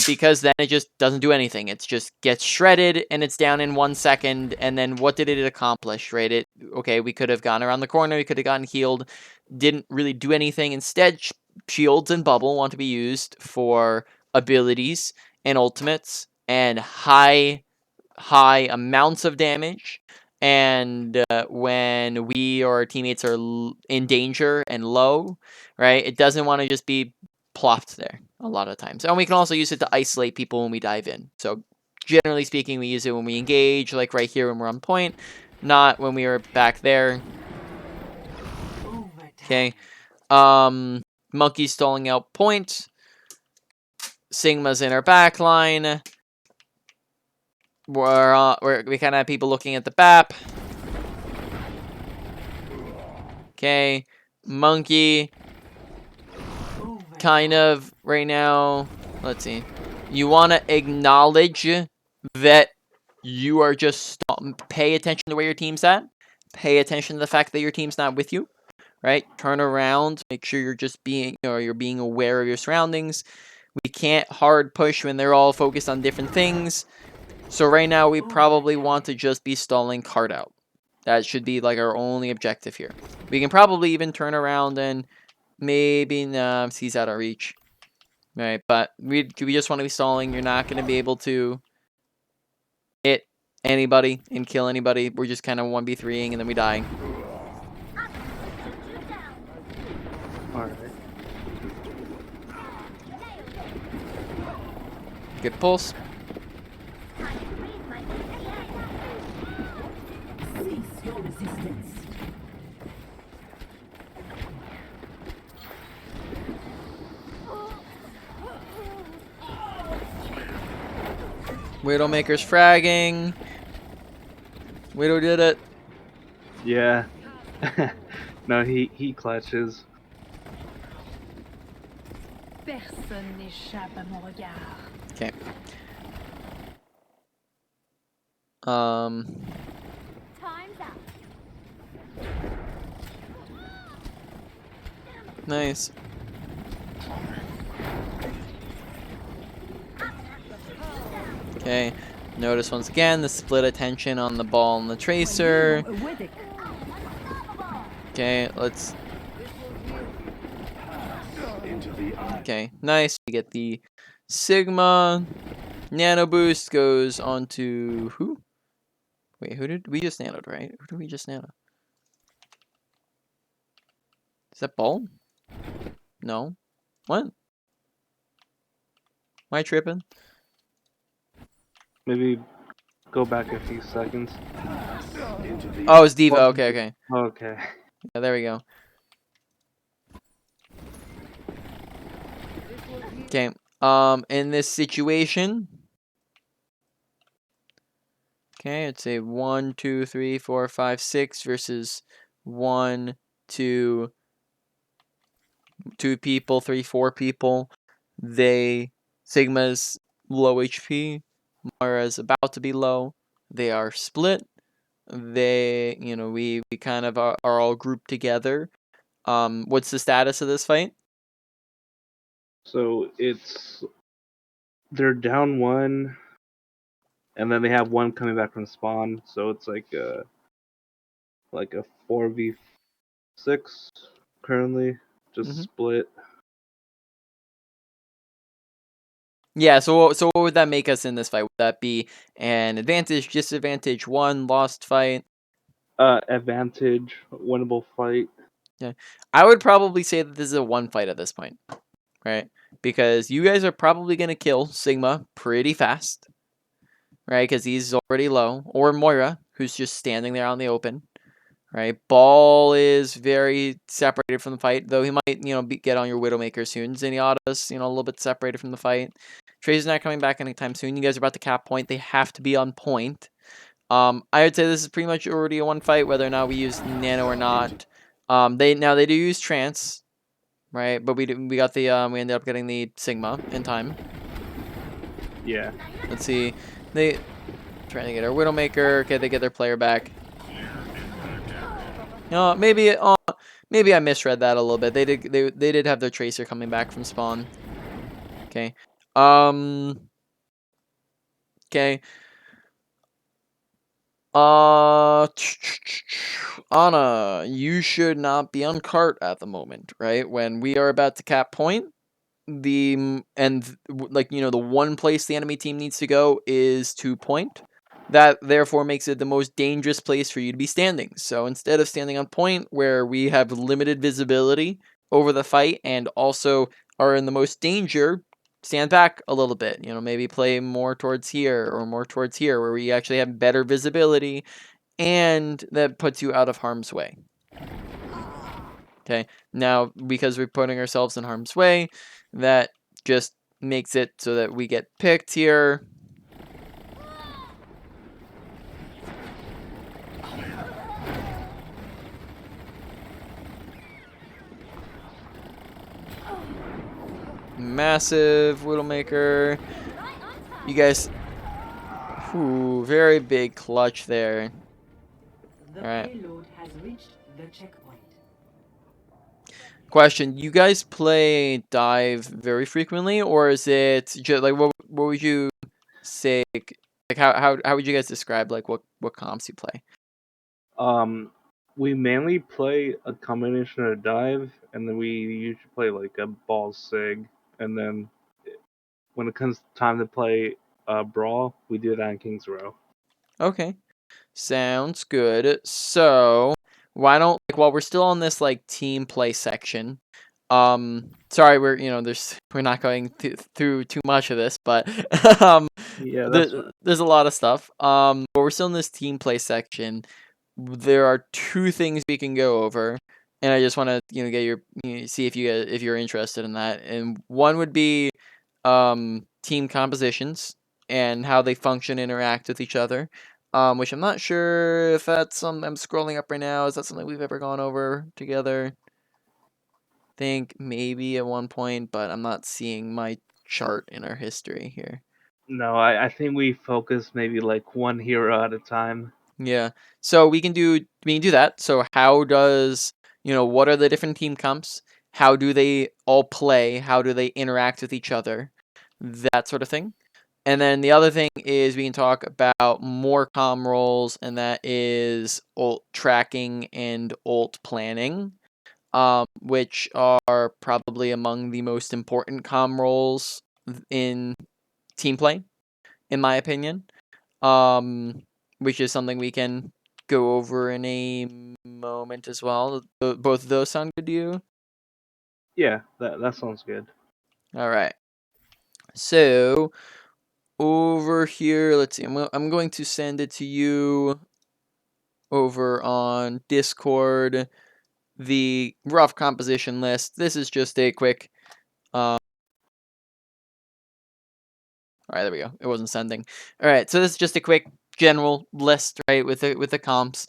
S1: Because then it just doesn't do anything. It just gets shredded and it's down in 1 second. And then what did it accomplish, right? Okay, we could have gone around the corner. We could have gotten healed. Didn't really do anything. Instead, shields and bubble want to be used for abilities and ultimates and high amounts of damage. And when we or our teammates are in danger and low, right? It doesn't want to just be plopped there a lot of times. And we can also use it to isolate people when we dive in. So generally speaking, we use it when we engage, like right here when we're on point, not when we are back there. Okay. Monkey's stalling out point. Sigma's in our back line. We kind of have people looking at the BAP. Okay. Monkey. Kind of right now. Let's see. You want to acknowledge that you are just pay attention to where your team's at. Pay attention to the fact that your team's not with you. Right? Turn around. Make sure you're just you're being aware of your surroundings. We can't hard push when they're all focused on different things. So right now we probably want to just be stalling card out. That should be like our only objective here. We can probably even turn around and maybe he's out of reach. Right, but we just want to be stalling. You're not going to be able to hit anybody and kill anybody. We're just kind of 1v3ing and then we die.
S2: Alright.
S1: Good pulse.
S4: Cease your resistance.
S1: Widowmaker's fragging. Widow did it.
S2: Yeah. No, he clutches.
S4: Personne n'échappe à mon regard.
S1: Okay.
S3: Time's up.
S1: Nice. Okay. Notice once again the split attention on the ball and the tracer. Okay, let's. Okay, nice. We get the Sigma. Nano boost goes on to who? Wait, who did we just nanoed, right? Who did we just nano? Is that ball? No. What? Am I tripping?
S2: Maybe go back a few seconds.
S1: Oh, it's Diva. Okay, okay.
S2: Okay.
S1: Yeah, there we go. Okay. In this situation. Okay, it's a 1, 2, 3, 4, 5, 6 versus 1, 2 people, 3, 4 people. Sigma's low HP, Mara's about to be low. They are split. We kind of are all grouped together. What's the status of this fight?
S2: So they're down one, and then they have one coming back from spawn. So it's like a 4v6 currently, just split.
S1: Yeah, so what would that make us in this fight? Would that be an advantage, disadvantage, one lost fight?
S2: Advantage, winnable fight.
S1: Yeah, I would probably say that this is a one fight at this point, right? Because you guys are probably gonna kill Sigma pretty fast, right? Because he's already low, or Moira, who's just standing there on the open, right? Ball is very separated from the fight, though he might, get on your Widowmaker soon. Zenyatta's, a little bit separated from the fight. Trey's not coming back anytime soon. You guys are about to cap point. They have to be on point. I would say this is pretty much already a one fight, whether or not we use Nano or not. They do use Trance, right? But we ended up getting the Sigma in time.
S2: Yeah.
S1: Let's see, they trying to get our Widowmaker. Okay, they get their player back. Maybe I misread that a little bit. They did have their Tracer coming back from spawn. Okay. Okay. Anna, you should not be on cart at the moment, right? When we are about to cap point, the one place the enemy team needs to go is to point. That therefore makes it the most dangerous place for you to be standing. So instead of standing on point where we have limited visibility over the fight and also are in the most danger, stand back a little bit. Maybe play more towards here or more towards here where we actually have better visibility and that puts you out of harm's way. Okay, now because we're putting ourselves in harm's way, that just makes it so that we get picked here. Massive Widowmaker. You guys, very big clutch there.
S4: The
S1: Alright.
S4: payload has reached the checkpoint.
S1: Question: you guys play dive very frequently, or is it just like what would you say? Like how would you guys describe like what comps you play?
S2: We mainly play a combination of dive, and then we usually play like a ball sig, and then when it comes time to play brawl, we do that in Kings Row.
S1: Okay, sounds good. So why don't while we're still on this like team play section, sorry we're not going through too much of this, but
S2: Yeah, that's fine.
S1: there's a lot of stuff. But we're still in this team play section. There are two things we can go over, and I just want to get your see if you're interested in that. And one would be team compositions and how they function, interact with each other. Which I'm not sure if that's something I'm scrolling up right now. Is that something we've ever gone over together? Think maybe at one point, but I'm not seeing my chart in our history here.
S2: No, I think we focus maybe like one hero at a time.
S1: Yeah. So we can do that. So how does what are the different team comps? How do they all play? How do they interact with each other? That sort of thing. And then the other thing is we can talk about more comm roles, and that is ult tracking and ult planning, which are probably among the most important comm roles in team play, in my opinion. Which is something we can go over in a moment as well. Both of those sound good to you?
S2: Yeah, that sounds good.
S1: All right. So over here, let's see. I'm going to send it to you over on Discord. The rough composition list. This is just a quick. All right, there we go. It wasn't sending. All right, so this is just a quick general list, right, with the comps,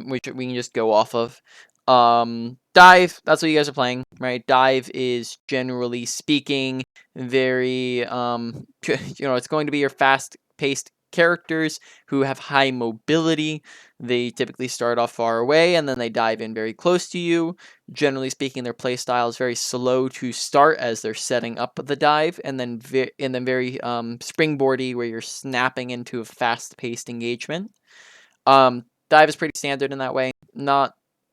S1: which we can just go off of. Dive. That's what you guys are playing, right? Dive is generally speaking very it's going to be your fast-paced characters who have high mobility. They typically start off far away and then they dive in very close to you. Generally speaking, their playstyle is very slow to start as they're setting up the dive, and then very springboardy where you're snapping into a fast-paced engagement. Dive is pretty standard in that way.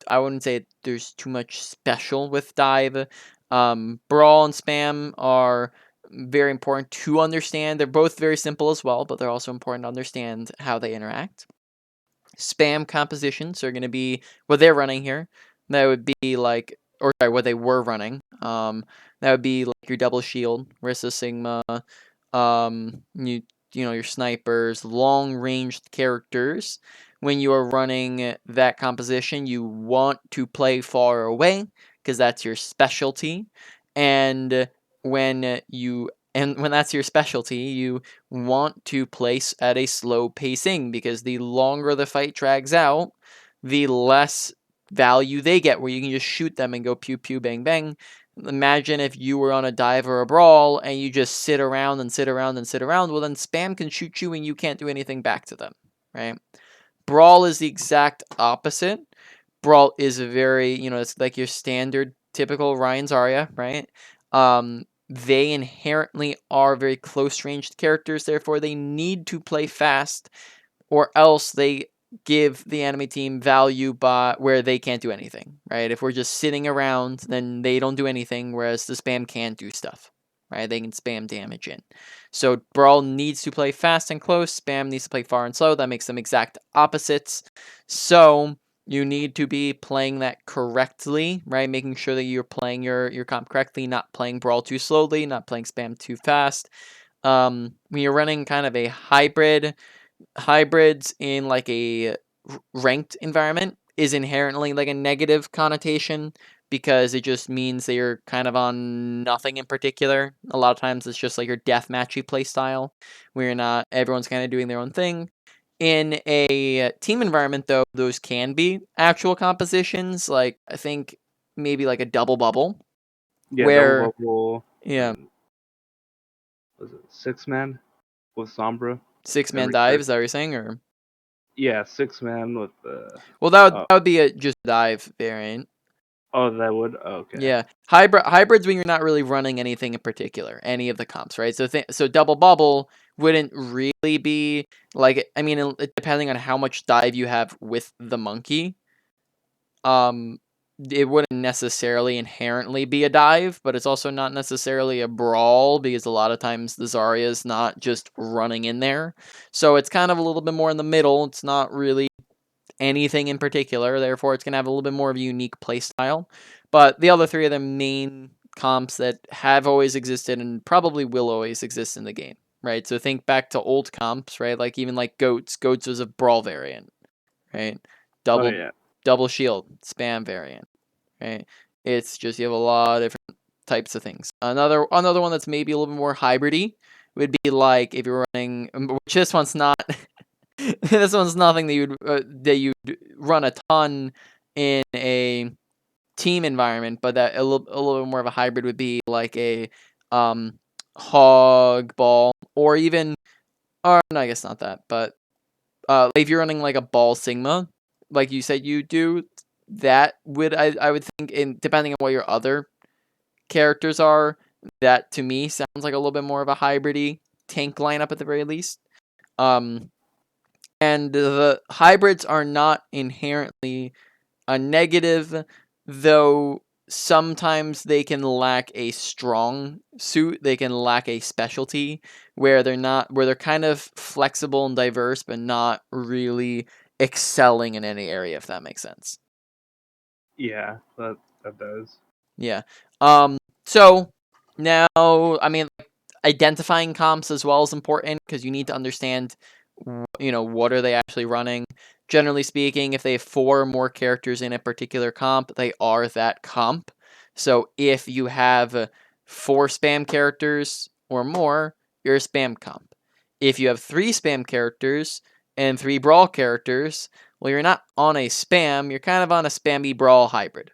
S1: I wouldn't say there's too much special with dive. Brawl and spam are very important to understand. They're both very simple as well, but they're also important to understand how they interact. Spam compositions are going to be what they're running here. That would be like, or sorry, what they were running. That would be like your double shield, Rissa Sigma, you know, your snipers, long ranged characters. When you are running that composition, you want to play far away because that's your specialty. And when that's your specialty, you want to place at a slow pacing because the longer the fight drags out, the less value they get, where you can just shoot them and go pew pew bang bang. Imagine if you were on a dive or a brawl and you just sit around and sit around and sit around. Well, then spam can shoot you and you can't do anything back to them, right? Brawl is the exact opposite. Brawl is a very, you know, it's like your standard typical Ryan Zarya, right? They inherently are very close ranged characters, therefore they need to play fast, or else they give the enemy team value by where they can't do anything, right? If we're just sitting around, then they don't do anything, whereas the spam can do stuff, right? They can spam damage in. So Brawl needs to play fast and close, spam needs to play far and slow. That makes them exact opposites. So you need to be playing that correctly, right? Making sure that you're playing your comp correctly, not playing Brawl too slowly, not playing spam too fast. When you're running kind of a hybrids in like a ranked environment is inherently like a negative connotation because it just means that you're kind of on nothing in particular. A lot of times it's just like your deathmatchy play style where you're not, everyone's kind of doing their own thing. In a team environment, though, those can be actual compositions. Like I think maybe like a double bubble,
S2: Yeah,
S1: where
S2: double bubble.
S1: yeah,
S2: Was it 6-man with Sombra?
S1: 6-man
S2: Every
S1: dive.
S2: character.
S1: Is that what you're saying, or?
S2: Yeah, 6-man with the.
S1: Well, that would
S2: Oh,
S1: that would be a just dive variant.
S2: oh, that would. Okay.
S1: Yeah, hybrids when you're not really running anything in particular, any of the comps, right? So double bubble wouldn't really be like, I mean, depending on how much dive you have with the monkey, um, it wouldn't necessarily inherently be a dive, but it's also not necessarily a brawl because a lot of times the Zarya is not just running in there, so it's kind of a little bit more in the middle. It's not really anything in particular, therefore it's going to have a little bit more of a unique playstyle. But the other three are the main comps that have always existed and probably will always exist in the game, right? So think back to old comps, right? Like even like goats. Goats was a brawl variant, right?
S2: Oh
S1: Double
S2: yeah.
S1: double shield spam variant, right? It's just you have a lot of different types of things. Another one that's maybe a little bit more hybridy would be like if you're running, which this one's not. This one's nothing that you'd run a ton in a team environment, but that a little bit more of a hybrid would be like a hog ball, or even, or no, I guess not that, but if you're running like a ball sigma, like you said you do, that would I would think, in depending on what your other characters are, that to me sounds like a little bit more of a hybridy tank lineup at the very least. Um, and the hybrids are not inherently a negative, though sometimes they can lack a strong suit, they can lack a specialty where they're kind of flexible and diverse but not really excelling in any area, if that makes sense.
S2: Yeah, that does.
S1: Yeah. So now, I mean, identifying comps as well is important because you need to understand, you know, what are they actually running. Generally speaking, if they have 4 or more characters in a particular comp, they are that comp. So if you have 4 spam characters or more, you're a spam comp. If you have 3 spam characters and 3 brawl characters, well, you're not on a spam, you're kind of on a spammy brawl hybrid,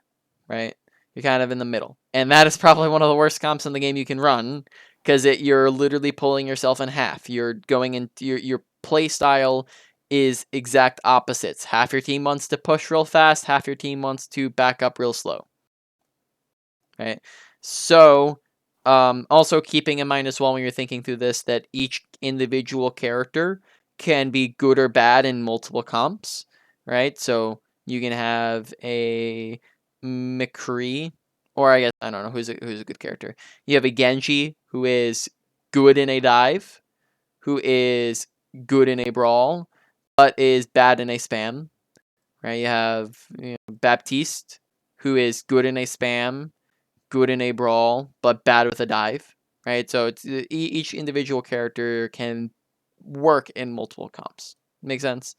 S1: right? You're kind of in the middle. And that is probably one of the worst comps in the game you can run because you're literally pulling yourself in half. You're going into your play style is exact opposites. Half your team wants to push real fast, half your team wants to back up real slow. Right? So, also keeping in mind as well when you're thinking through this that each individual character can be good or bad in multiple comps, right? So you can have a McCree, or I guess I don't know who's a good character. You have a Genji who is good in a dive, who is good in a brawl, but is bad in a spam, right? You have Baptiste, who is good in a spam, good in a brawl, but bad with a dive, right? So it's each individual character can work in multiple comps. Make sense?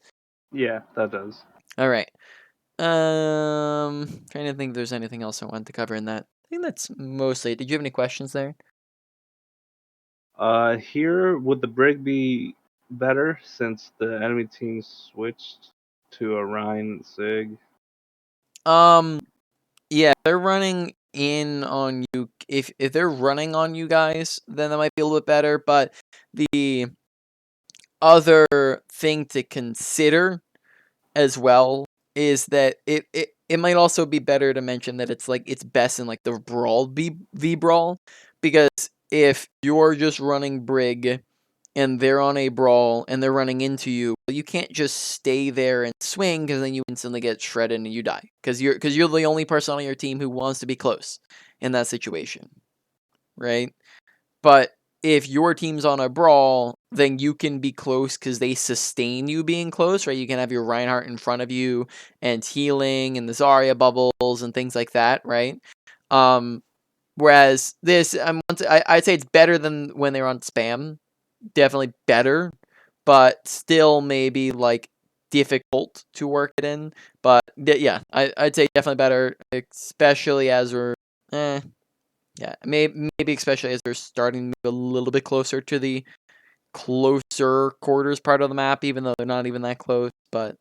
S2: Yeah, that does.
S1: All right. Trying to think if there's anything else I wanted to cover in that. I think that's mostly it. Did you have any questions there?
S2: Here would the brig be better since the enemy team switched to a Rhine Sig?
S1: Yeah, they're running in on you. If they're running on you guys, then that might be a little bit better. But the other thing to consider as well is that it might also be better to mention that it's best in like the brawl v brawl, because if you're just running brig and they're on a brawl and they're running into you, you can't just stay there and swing, because then you instantly get shredded and you die, because you're the only person on your team who wants to be close in that situation, right? But if your team's on a brawl, then you can be close because they sustain you being close, right? You can have your Reinhardt in front of you and healing and the Zarya bubbles and things like that, right? Whereas this, I'd say it's better than when they were on spam. Definitely better, but still maybe like difficult to work it in. But yeah, I'd say definitely better, especially as we're yeah, maybe especially as they're starting to move a little bit closer to the closer quarters part of the map, even though they're not even that close, but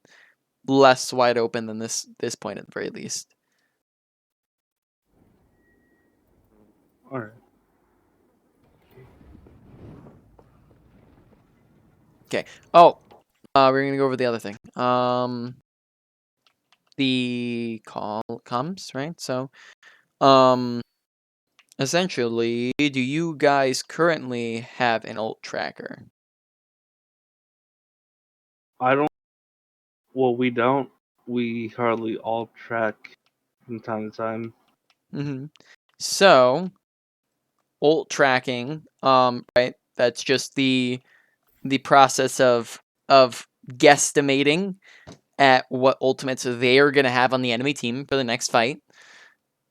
S1: less wide open than this point at the very least.
S2: Alright.
S1: Okay. Oh, we're gonna go over the other thing. The call comes, right? So, essentially, do you guys currently have an ult tracker?
S2: I don't. Well, we don't. We hardly all track from time to time.
S1: Mm-hmm. So, ult tracking, right? That's just the process of guesstimating at what ultimates they are gonna have on the enemy team for the next fight,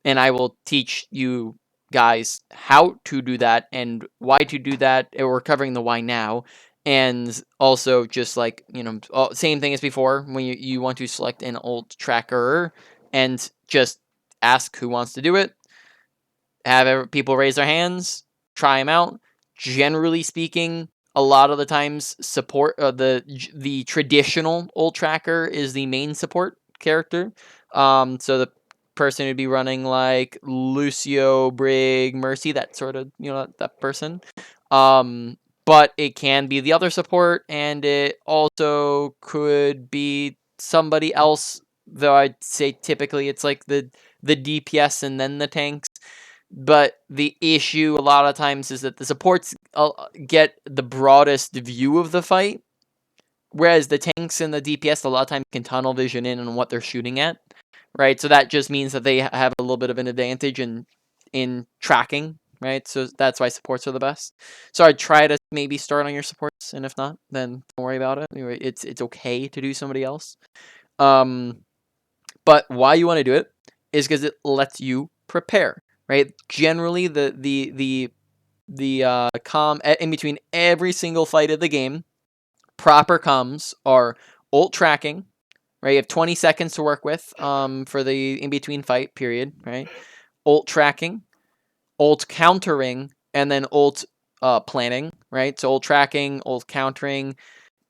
S1: and I will teach you guys how to do that and why to do that. We're covering the why now, and also just like same thing as before. When you want to select an ult tracker and just ask who wants to do it, have people raise their hands, try them out. Generally speaking, a lot of the times support the traditional ult tracker is the main support character. So the person would be running like Lucio, Brig, Mercy, that sort of that person. But it can be the other support, and it also could be somebody else. Though I'd say typically it's like the DPS and then the tanks. But the issue a lot of times is that the supports get the broadest view of the fight, whereas the tanks and the DPS a lot of times can tunnel vision in on what they're shooting at, right? So that just means that they have a little bit of an advantage in tracking, right? So that's why supports are the best. So I'd try to maybe start on your supports, and if not, then don't worry about it. Anyway, it's okay to do somebody else. But why you want to do it is because it lets you prepare, right? Generally, the comm in between every single fight of the game, proper comms are ult tracking, right? You have 20 seconds to work with for the in between fight period, right? Ult tracking, ult countering, and then ult planning, right? So ult tracking, ult countering.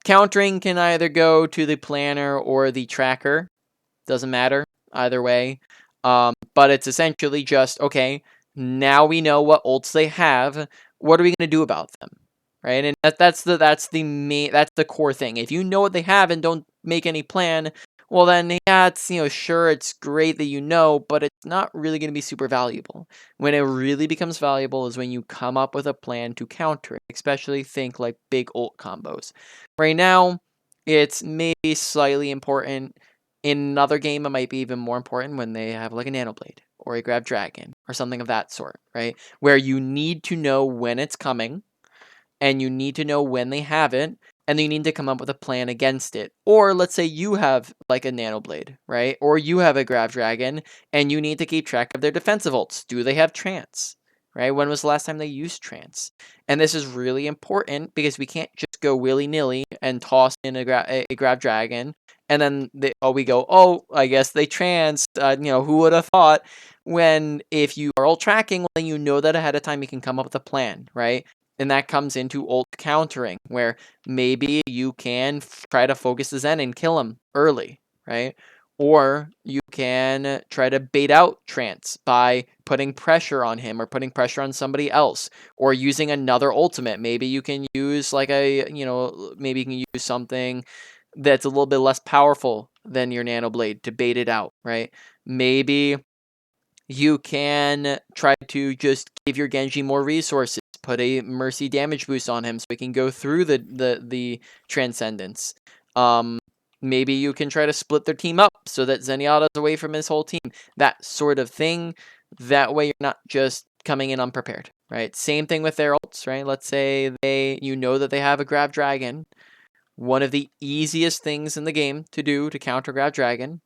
S1: Countering can either go to the planner or the tracker. Doesn't matter either way. But it's essentially just, okay, now we know what ults they have. What are we going to do about them? Right? And that's the core thing. If you know what they have and don't make any plan, well then yeah, it's sure it's great that you know, but it's not really going to be super valuable. When it really becomes valuable is when you come up with a plan to counter it, especially think like big ult combos. Right now, it's maybe slightly important. In another game, it might be even more important when they have like a Nanoblade or a Grab Dragon or something of that sort, right? Where you need to know when it's coming and you need to know when they have it, and you need to come up with a plan against it. Or let's say you have like a Nanoblade, right? Or you have a Grav Dragon, and you need to keep track of their defensive ults. Do they have Trance? Right? When was the last time they used Trance? And this is really important because we can't just go willy-nilly and toss in a Grav Dragon, and then we go, oh, I guess they Trance. Who would have thought? When if you are ult tracking, well, then you know that ahead of time you can come up with a plan, right? And that comes into ult countering, where maybe you can try to focus the Zen and kill him early, right? Or you can try to bait out Trance by putting pressure on him or putting pressure on somebody else or using another ultimate. Maybe you can use maybe you can use something that's a little bit less powerful than your Nanoblade to bait it out, right? Maybe you can try to just give your Genji more resources, put a Mercy damage boost on him so he can go through the Transcendence. Maybe you can try to split their team up so that Zenyatta's away from his whole team. That sort of thing. That way you're not just coming in unprepared, right? Same thing with their ults, right? Let's say you know that they have a Grav Dragon. One of the easiest things in the game to do to counter Grav Dragon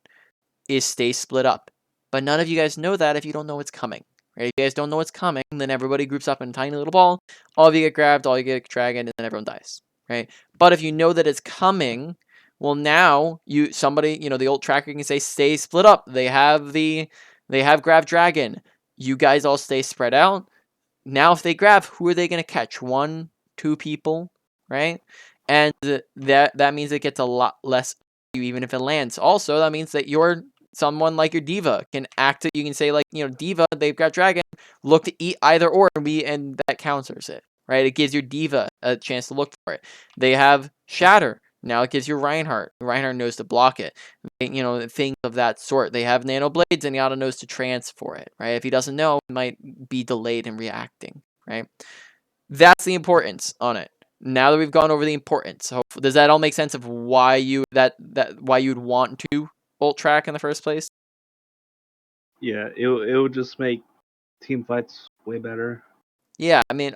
S1: is stay split up. But none of you guys know that if you don't know what's coming. Right? If you guys don't know what's coming, then everybody groups up in a tiny little ball. All of you get grabbed, all you get dragon, and then everyone dies. Right? But if you know that it's coming, well now the old tracker can say stay split up. They have Grav Dragon. You guys all stay spread out. Now if they grab, who are they gonna catch? 1, 2 people, right? And that means it gets a lot less even if it lands. Also, that means that someone like your diva can act it. You can say diva, they've got dragon, look to eat either or, and that counters it, right? It gives your diva a chance to look for it. They have shatter. Now it gives you Reinhardt. Reinhardt knows to block it. Things of that sort. They have nano blades, and Yada knows to trance for it, right? If he doesn't know, it might be delayed in reacting, right? That's the importance on it. Now that we've gone over the importance, does that all make sense of why you'd want to ult track in the first place?
S2: Yeah, it would just make team fights way better.
S1: Yeah, I mean,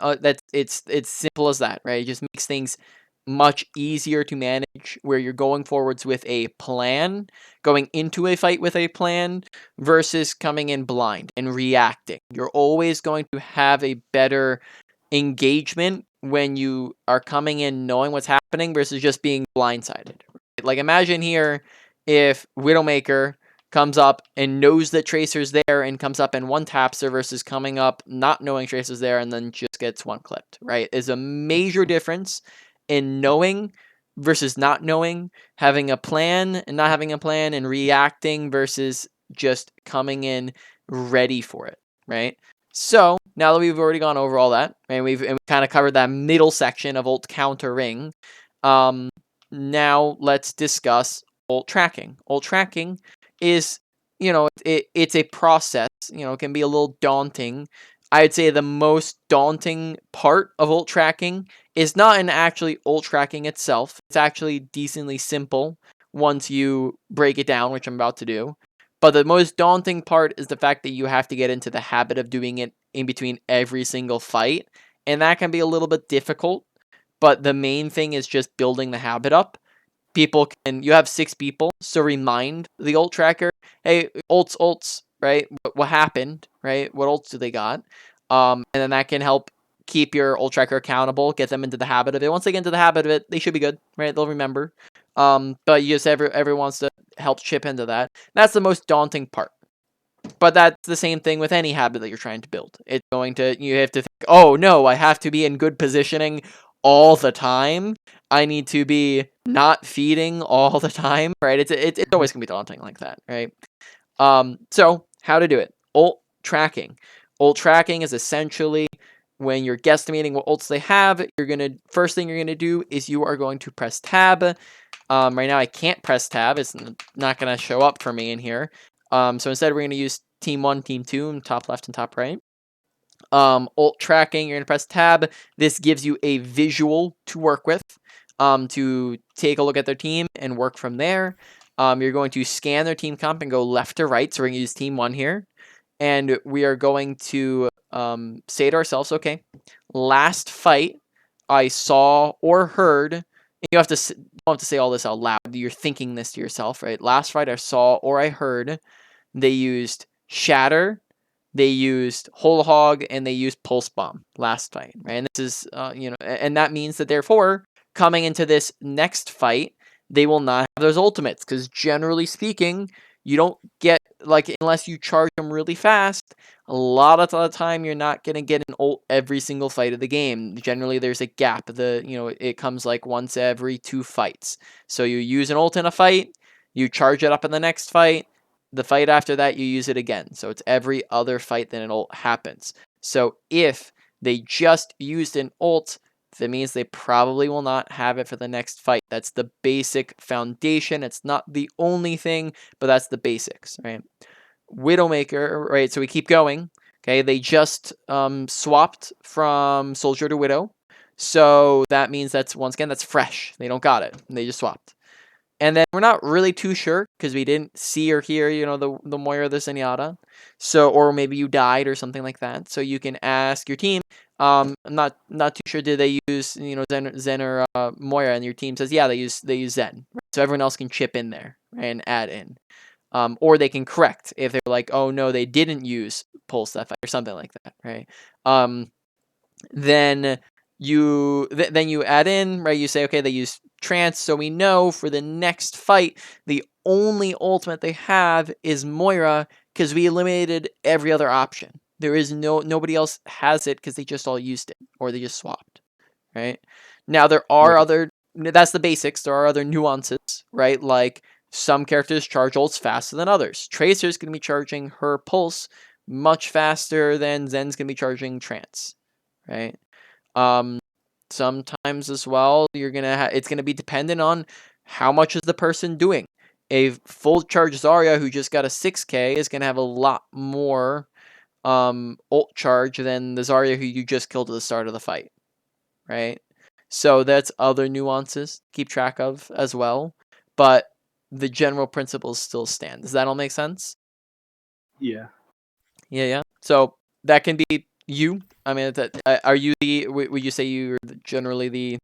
S1: it's simple as that, right? It just makes things much easier to manage where you're going forwards with a plan, going into a fight with a plan versus coming in blind and reacting. You're always going to have a better engagement when you are coming in knowing what's happening versus just being blindsided. Like imagine here if Widowmaker comes up and knows that Tracer's there and comes up and one taps her versus coming up not knowing Tracer's there and then just gets one clipped, right? Is a major difference in knowing versus not knowing, having a plan and not having a plan, and reacting versus just coming in ready for it, right? So now that we've already gone over all that, and we kind of covered that middle section of ult countering, now let's discuss ult tracking. Ult tracking is, it's a process. It can be a little daunting. I'd say the most daunting part of ult tracking is not in actually ult tracking itself. It's actually decently simple once you break it down, which I'm about to do. But the most daunting part is the fact that you have to get into the habit of doing it in between every single fight. And that can be a little bit difficult. But the main thing is just building the habit up. You have 6 people, so remind the ult tracker, hey, ults, right? What happened, right? What ults do they got? And then that can help keep your ult tracker accountable, get them into the habit of it. Once they get into the habit of it, they should be good, right? They'll remember. But you just everyone wants to help chip into that. That's the most daunting part. But that's the same thing with any habit that you're trying to build. You have to think, oh no, I have to be in good positioning all the time. I need to be not feeding all the time, right? It's always gonna be daunting like that, right? So how to do it? Ult tracking. Ult tracking is essentially when you're guesstimating what ults they have. First thing you're gonna do is you are going to press tab. Right now I can't press tab. It's not gonna show up for me in here. So instead we're gonna use team 1, team 2, and top left and top right. Ult tracking, you're gonna press tab. This gives you a visual to work with, to take a look at their team and work from there. You're going to scan their team comp and go left to right. So we're gonna use team 1 here, and we are going to say to ourselves, okay, last fight I saw or heard you have to don't have to say all this out loud. You're thinking this to yourself, right? Last fight I saw or I heard, they used Shatter, they used Whole Hog, and they used Pulse Bomb last fight, right? And this is, and that means that therefore, coming into this next fight, they will not have those ultimates, because generally speaking, you don't get, like, unless you charge them really fast, a lot of the time you're not going to get an ult every single fight of the game. Generally, there's a gap. It comes like once every 2 fights. So you use an ult in a fight, you charge it up in the next fight, the fight after that, you use it again. So it's every other fight that an ult happens. So if they just used an ult, that means they probably will not have it for the next fight. That's the basic foundation. It's not the only thing, but that's the basics, right? Widowmaker, right? So we keep going. Okay, they just swapped from Soldier to Widow. So that means once again, that's fresh. They don't got it. They just swapped. And then we're not really too sure because we didn't see or hear, the Moira, the Zenyatta. So, or maybe you died or something like that. So you can ask your team. I'm not too sure. Did they use Zen or Moira? And your team says yeah, they use Zen. Right? So everyone else can chip in there, right, and add in. Or they can correct if they're like, oh no, they didn't use Pulse that fight or something like that, right? Then you add in, right? You say, okay, they use trance, so we know for the next fight, the only ultimate they have is Moira because we eliminated every other option. There is nobody else has it because they just all used it or they just swapped, right? Now there are that's the basics. There are other nuances, right? Like some characters charge ults faster than others. Tracer's going to be charging her pulse much faster than Zen's going to be charging trance, right? Sometimes as well, it's gonna be dependent on how much is the person doing. A full charge Zarya who just got a 6k is gonna have a lot more ult charge than the Zarya who you just killed at the start of the fight, right? So that's other nuances to keep track of as well, but the general principles still stand. Does that all make sense?
S2: Yeah.
S1: Yeah. So that can be you. I mean, are you would you say you're generally the?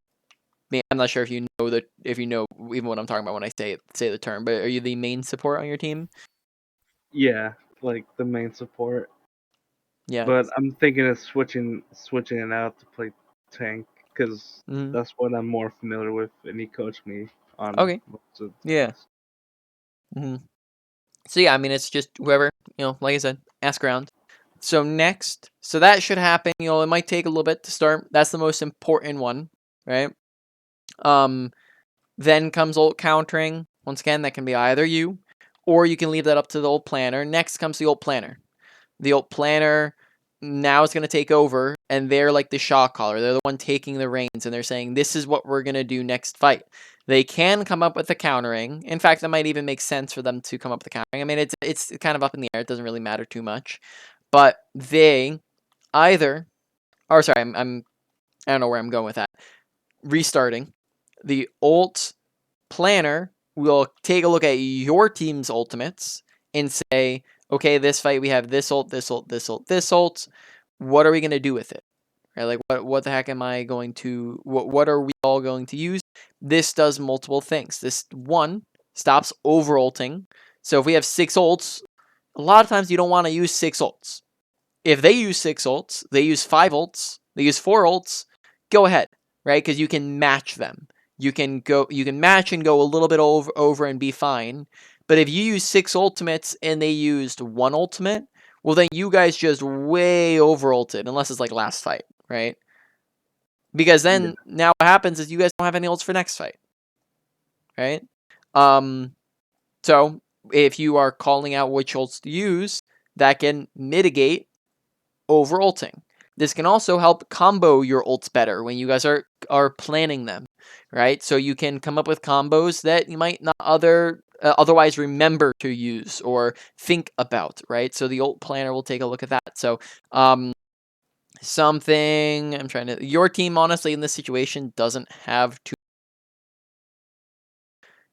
S1: I'm not sure if you know even what I'm talking about when I say the term, but are you the main support on your team?
S2: Yeah, like the main support.
S1: Yeah.
S2: But I'm thinking of switching it out to play tank because
S1: Mm-hmm.
S2: that's what I'm more familiar with, and he coached me on
S1: Okay.
S2: most of the
S1: Yeah.
S2: tasks.
S1: Mm-hmm. So yeah, I mean, it's just whoever, like I said, ask around. So that should happen. It might take a little bit to start. That's the most important one, right? Then comes ult countering. Once again, that can be either you, or you can leave that up to the ult planner. Next comes the ult planner. The ult planner now is going to take over, and they're like the shot caller. They're the one taking the reins, and they're saying, this is what we're going to do next fight. They can come up with the countering. In fact, that might even make sense for them to come up with the countering. I mean, it's kind of up in the air. It doesn't really matter too much. But they either, or sorry, I don't know where I'm going with that. Restarting. The ult planner will take a look at your team's ultimates and say, okay, this fight we have this ult, this ult, this ult, this ult. What are we going to do with it? Right? Like, what the heck am I going to, what are we all going to use? This does multiple things. This one stops over ulting. So if we have 6 ults, a lot of times you don't want to use 6 ults. If they use 6 ults, they use 5 ults, they use 4 ults, go ahead, right? Because you can match them. You can match and go a little bit over and be fine. But if you use 6 ultimates and they used 1 ultimate, well then you guys just way over ulted, unless it's like last fight, right? Because then now what happens is you guys don't have any ults for next fight, right? So if you are calling out which ults to use, that can mitigate over ulting. This can also help combo your ults better when you guys are planning them, right? So you can come up with combos that you might not otherwise remember to use or think about, right? So the ult planner will take a look at that. So your team honestly in this situation doesn't have too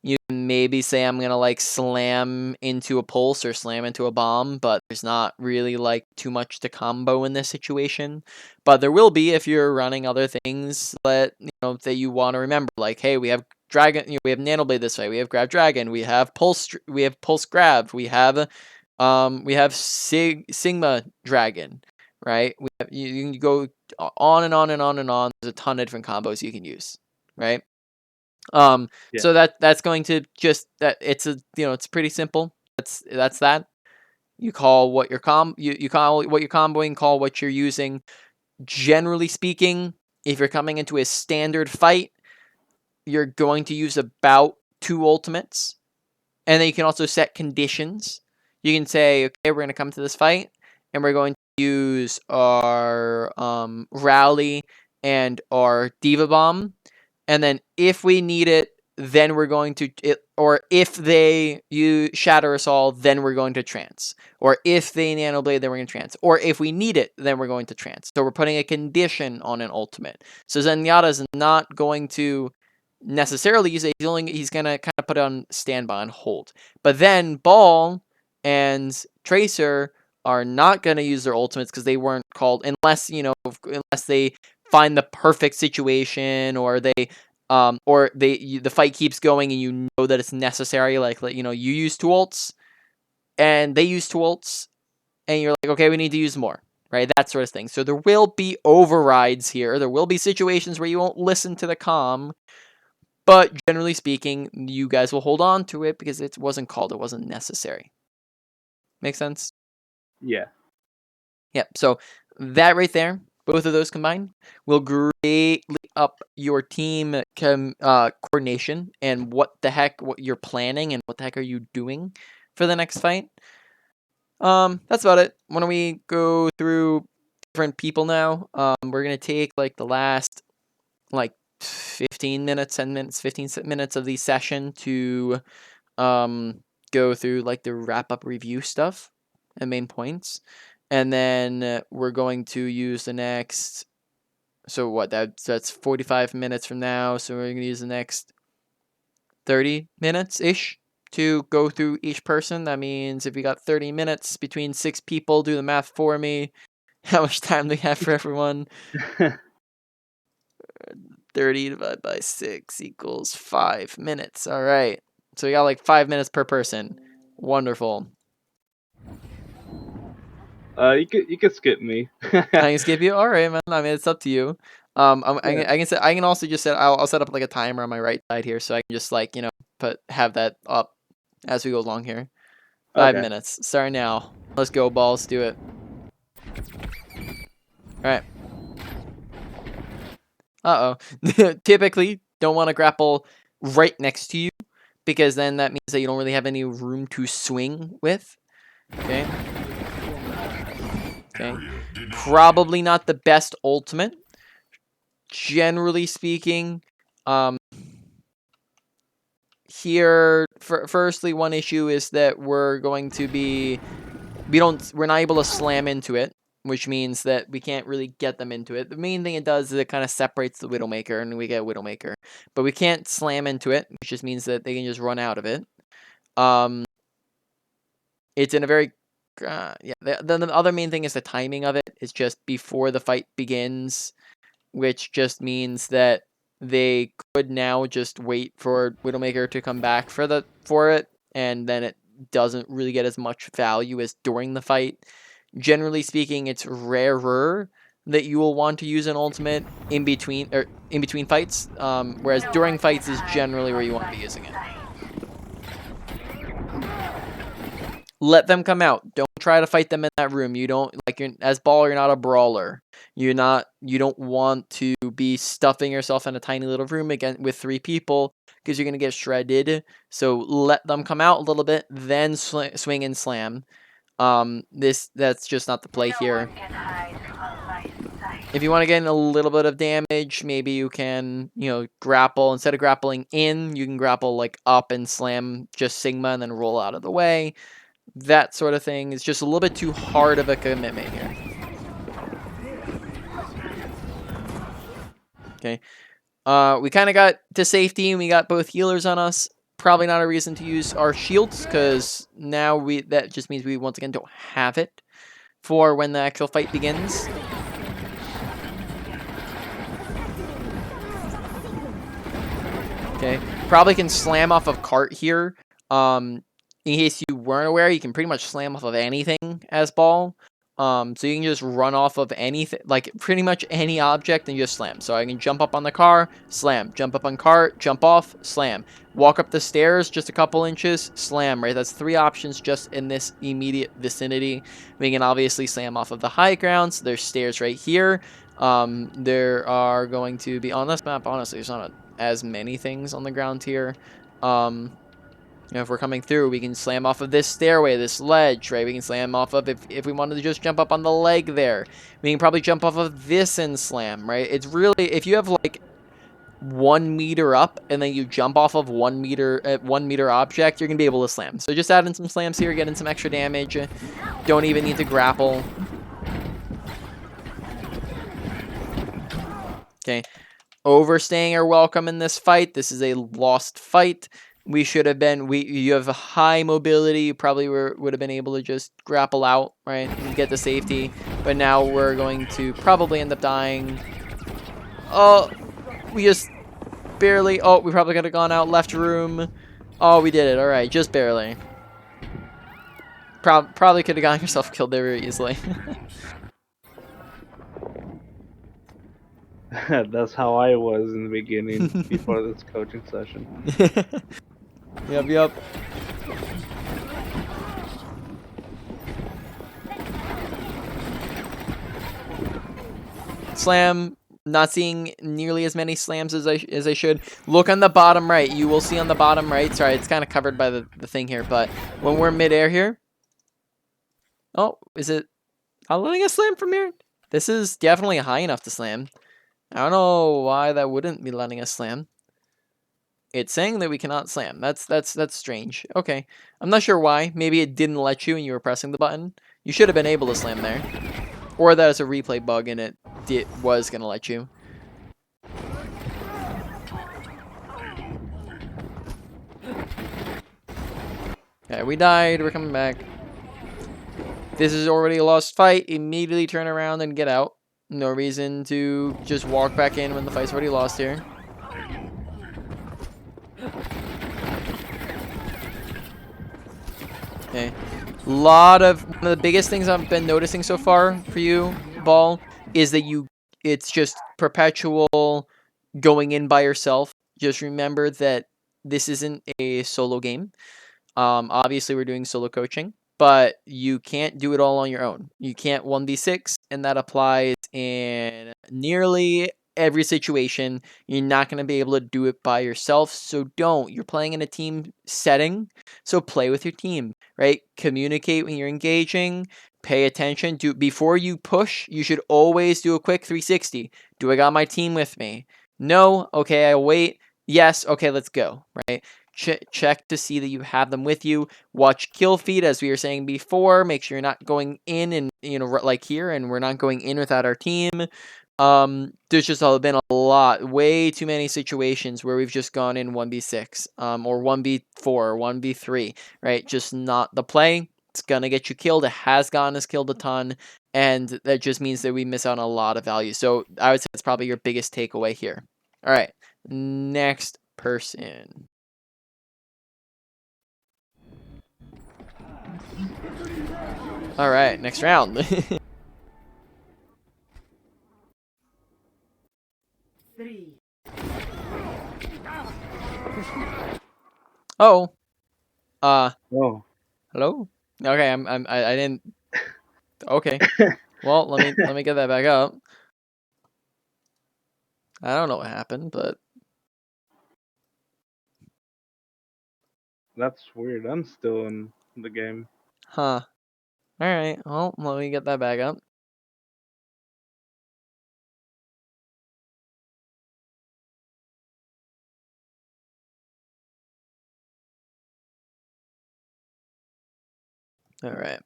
S1: You can maybe say I'm gonna like slam into a pulse or slam into a bomb, but there's not really like too much to combo in this situation. But there will be if you're running other things that that you want to remember. Like, hey, we have dragon, we have nanoblade this way, we have grab dragon, we have pulse grab, we have sigma dragon, right? You can go on and on and on and on. There's a ton of different combos you can use, right?
S2: Yeah.
S1: So that's going to just that it's it's pretty simple. That's that. You call what your you call what you're comboing, call what you're using. Generally speaking, if you're coming into a standard fight, you're going to use about 2 ultimates. And then you can also set conditions. You can say, okay, we're going to come to this fight, and we're going to use our rally and our diva bomb. And then if we need it, then we're going to or if you shatter us all, then we're going to trance. Or if they nanoblade, then we're going to trance. Or if we need it, then we're going to trance. So we're putting a condition on an ultimate. So Zenyatta is not going to necessarily use it. He's going to kind of put it on standby and hold. But then Ball and Tracer are not going to use their ultimates because they weren't called unless they find the perfect situation, or the fight keeps going and you know that it's necessary, like you use 2 ults and they use 2 ults and you're like, okay, we need to use more, right? That sort of thing. So there will be overrides here. There will be situations where you won't listen to the comm, but generally speaking, you guys will hold on to it because it wasn't called, it wasn't necessary. Make sense?
S2: Yeah.
S1: Yep. So that right there, both of those combined, will greatly up your team coordination and what you're planning and what the heck are you doing for the next fight. That's about it. Why don't we go through different people now? We're gonna take like the last 15 minutes, 10 minutes, 15 minutes of the session to go through like the wrap up review stuff and main points. And then we're going to use the next, so what, that's 45 minutes from now. So we're going to use the next 30 minutes-ish to go through each person. That means if we got 30 minutes between 6 people, do the math for me. How much time do we have for everyone? 30 divided by 6 equals 5 minutes. All right. So we got like 5 minutes per person. Wonderful.
S2: You could skip me.
S1: I can skip you. All right, man. I mean, it's up to you. I can also just I'll set up like a timer on my right side here, so I can just like have that up as we go along here. 5
S2: Okay.
S1: minutes. Start now. Let's go, balls. Do it. All right. Typically, don't want to grapple right next to you because then that means that you don't really have any room to swing with. Okay. Okay. Probably not the best ultimate. Generally speaking, here, firstly, one issue is that we're not able to slam into it, which means that we can't really get them into it. The main thing it does is it kind of separates the Widowmaker, and we get Widowmaker. But we can't slam into it, which just means that they can just run out of it. It's in a very... the other main thing is the timing of it. It's just before the fight begins, which just means that they could now just wait for Widowmaker to come back for it, and then it doesn't really get as much value as during the fight. Generally speaking, it's rarer that you will want to use an ultimate in between fights, whereas during fights is generally where you want to be using it. Let them come out. Don't try to fight them in that room. You don't as Ball, you're not a brawler. You don't want to be stuffing yourself in a tiny little room again with 3 people because you're gonna get shredded. So let them come out a little bit, then swing and slam. That's just not the play here. If you want to get in a little bit of damage, maybe you can, grapple. Instead of grappling in, you can grapple like up and slam just Sigma and then roll out of the way. That sort of thing is just a little bit too hard of a commitment here. Okay. We kind of got to safety and we got both healers on us. probably not a reason to use our shields, because now that just means we once again don't have it for when the actual fight begins. Okay, probably can slam off of cart here. In case you weren't aware, you can pretty much slam off of anything as ball. So you can just run off of anything, like pretty much any object, and just slam. So I can jump up on the car, slam. Jump up on cart, jump off, slam. Walk up the stairs just a couple inches, slam. Right, that's 3 options just in this immediate vicinity. We can obviously slam off of the high ground. So there's stairs right here. There are going to be on this map. Honestly, there's not as many things on the ground here. You know, if we're coming through, we can slam off of this stairway, this ledge, right? We can slam off of, if we wanted to just jump up on the leg there. We can probably jump off of this and slam, right? It's really, if you have like 1 meter up and then you jump off of 1 meter at 1 meter object, you're gonna be able to slam. So just add in some slams here, get in some extra damage. Don't even need to grapple. Okay. Overstaying are welcome in this fight. This is a lost fight. We should have been, you have a high mobility. You probably would have been able to just grapple out, right, and get the safety. But now we're going to probably end up dying. Oh, we just barely, oh, we probably could have gone out left room. Oh, we did it. All right, just barely. Probably could have gotten yourself killed there very easily.
S2: That's how I was in the beginning before this coaching session.
S1: Yep. Slam. Not seeing nearly as many slams as I should. Look on the bottom right. You will see on the bottom right. Sorry, it's kind of covered by the thing here. But when we're midair here. Oh, is it not letting us slam from here? This is definitely high enough to slam. I don't know why that wouldn't be letting us slam. It's saying that we cannot slam. That's strange. Okay. I'm not sure why. Maybe it didn't let you and you were pressing the button. You should have been able to slam there. Or that is a replay bug and it was going to let you. Okay, we died. We're coming back. This is already a lost fight. Immediately turn around and get out. No reason to just walk back in when the fight's already lost here. Okay. One of the biggest things I've been noticing so far for you, Ball, is that it's just perpetual going in by yourself. Just remember that this isn't a solo game. Obviously we're doing solo coaching, but you can't do it all on your own. You can't 1v6, and that applies in nearly every situation. You're not going to be able to do it by yourself, so don't. You're playing in a team setting, so play with your team, right? Communicate when you're engaging. Pay attention. Before you push, you should always do a quick 360. Do I got my team with me? No? Okay, I'll wait. Yes? Okay, let's go, right? Check to see that you have them with you. Watch kill feed, as we were saying before. Make sure you're not going in and, you know, like here, and we're not going in without our team. There's just been a lot, way too many situations where we've just gone in 1v6, or 1v4, or 1v3, right? Just not the play. It's gonna get you killed. It has gotten us killed a ton, and that just means that we miss out on a lot of value. So I would say that's probably your biggest takeaway here. All right, next person. All right, next round.
S4: 3.
S1: Oh.
S2: Oh.
S1: Hello? Okay, I didn't. Okay. Well, let me get that back up. I don't know what happened, but
S2: That's weird. I'm still in the game.
S1: huh. All right. Well, let me get that back up. All right.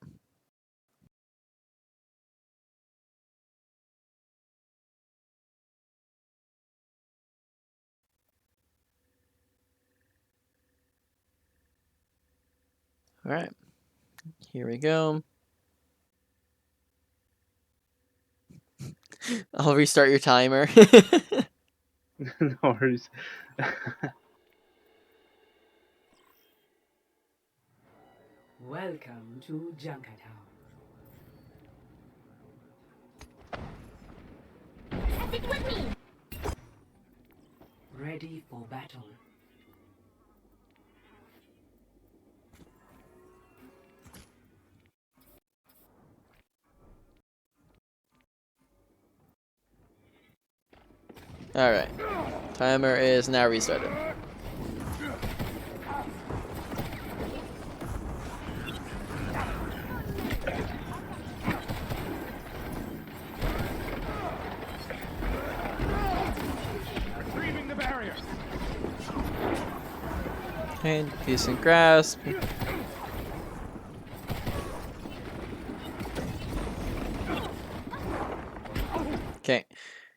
S1: All right, here we go. I'll restart your timer.
S2: No worries.
S4: Welcome to Junkertown.
S3: Stick with me.
S4: Ready for battle.
S1: All right, timer is now restarted.
S5: Retrieving the barrier.
S1: Okay, decent grasp. Okay,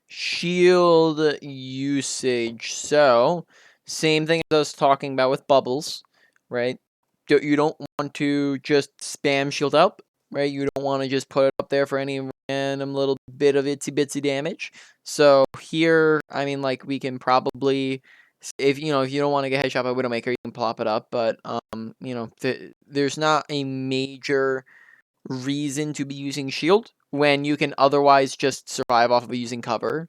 S1: shield usage. So, same thing as I was talking about with bubbles, right? You don't want to just spam shield up, right? You don't want to just put it up there for any random little bit of itsy bitsy damage. So here, I mean, like we can probably, if you know, if you don't want to get headshot by Widowmaker, you can plop it up. But you know, there's not a major reason to be using shield when you can otherwise just survive off of using cover.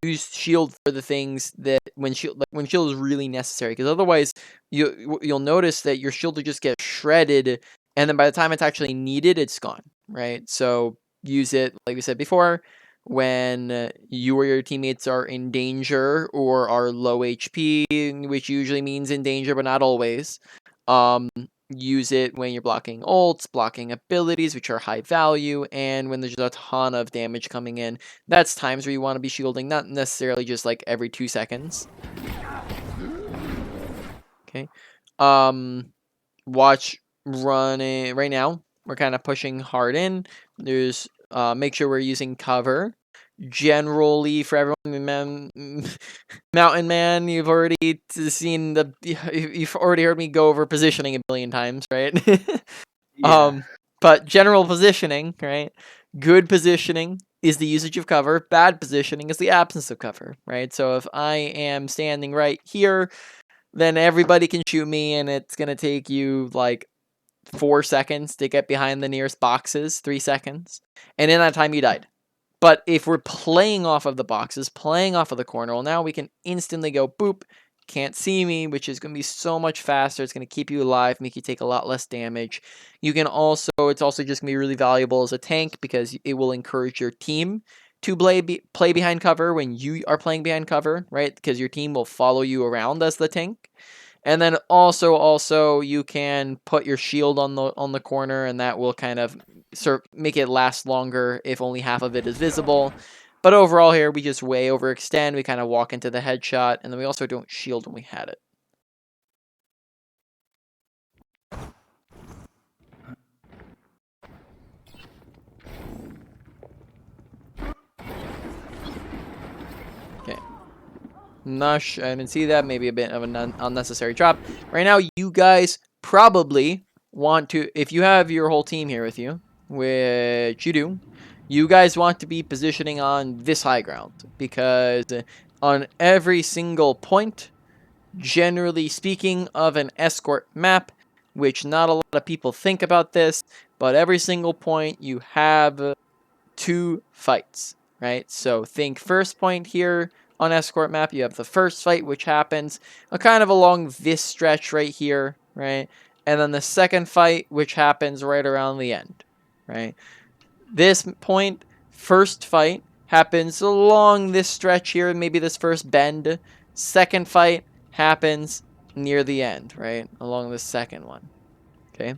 S1: Use shield for the things that when shield is really necessary, because otherwise you'll notice that your shield will just get shredded, and then by the time it's actually needed, it's gone. Right? So use it like we said before when you or your teammates are in danger or are low HP, which usually means in danger but not always. Um, Use it when you're blocking ults, blocking abilities, which are high value, and when there's a ton of damage coming in. That's times where you want to be shielding, not necessarily just like every 2 seconds. Okay. Watch running right now. We're kind of pushing hard in. There's make sure we're using cover. Generally, for everyone, Mountain Man, you've already seen you've already heard me go over positioning a billion times, right?
S2: Yeah.
S1: But general positioning, right? Good positioning is the usage of cover. Bad positioning is the absence of cover, right? So if I am standing right here, then everybody can shoot me, and it's gonna take you like 4 seconds to get behind the nearest boxes, 3 seconds, and in that time you died. But if we're playing off of the boxes, playing off of the corner, well, now we can instantly go boop, can't see me, which is going to be so much faster. It's going to keep you alive, make you take a lot less damage. You can also, it's also just going to be really valuable as a tank because it will encourage your team to play behind cover when you are playing behind cover, right? Because your team will follow you around as the tank. And then also you can put your shield on the corner, and that will kind of make it last longer if only half of it is visible. But overall here, we just way overextend. We kind of walk into the headshot, and then we also don't shield when we had it. Okay. Nush, I didn't see that. Maybe a bit of an unnecessary drop. Right now, you guys probably want to, if you have your whole team here with you, which you do, you guys want to be positioning on this high ground, because on every single point, generally speaking, of an escort map, which not a lot of people think about this, but every single point you have 2 fights, right? So think first point here on escort map, you have the first fight, which happens kind of along this stretch right here, right? And then the second fight, which happens right around the end, right? This point, first fight, happens along this stretch here, maybe this first bend. Second fight happens near the end, right? Along the second one, okay?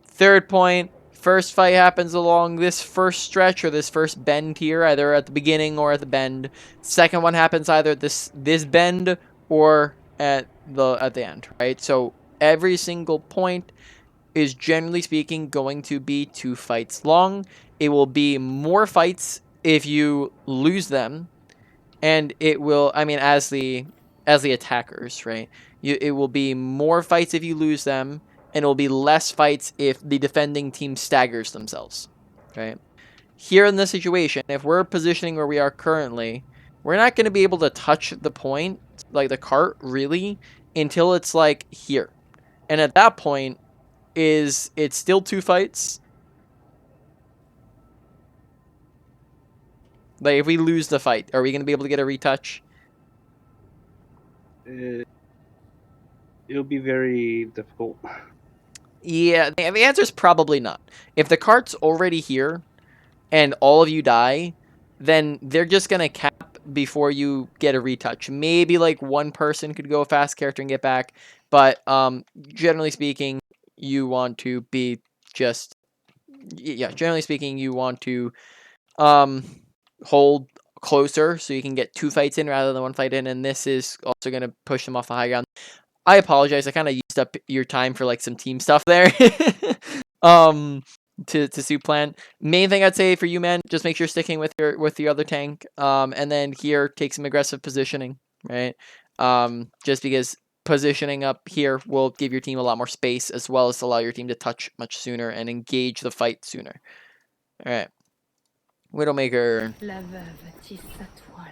S1: Third point, first fight happens along this first stretch or this first bend here, either at the beginning or at the bend. Second one happens either at this bend or at the end, right? So every single point is generally speaking going to be 2 fights long. It will be more fights if you lose them, and it will, I mean, as the attackers, right? It will be more fights if you lose them, and it will be less fights if the defending team staggers themselves. Right? Here in this situation, if we're positioning where we are currently, we're not going to be able to touch the point, like the cart, really, until it's like here. And at that point, it's still 2 fights. Like, if we lose the fight, are we going to be able to get a retouch?
S2: It'll be very difficult.
S1: Yeah, the answer is probably not. If the cart's already here and all of you die, then they're just going to cap before you get a retouch. Maybe like one person could go a fast character and get back, but generally speaking, you want to be just generally speaking, you want to hold closer so you can get 2 fights in rather than 1 fight in, and this is also going to push them off the high ground. I apologize. I kind of used up your time for like some team stuff there. To suit plan. Main thing I'd say for you, man, just make sure you're sticking with your other tank. And then here take some aggressive positioning, right? Just because positioning up here will give your team a lot more space as well as allow your team to touch much sooner and engage the fight sooner. All right. Widowmaker.
S3: La veuve tisse sa toile.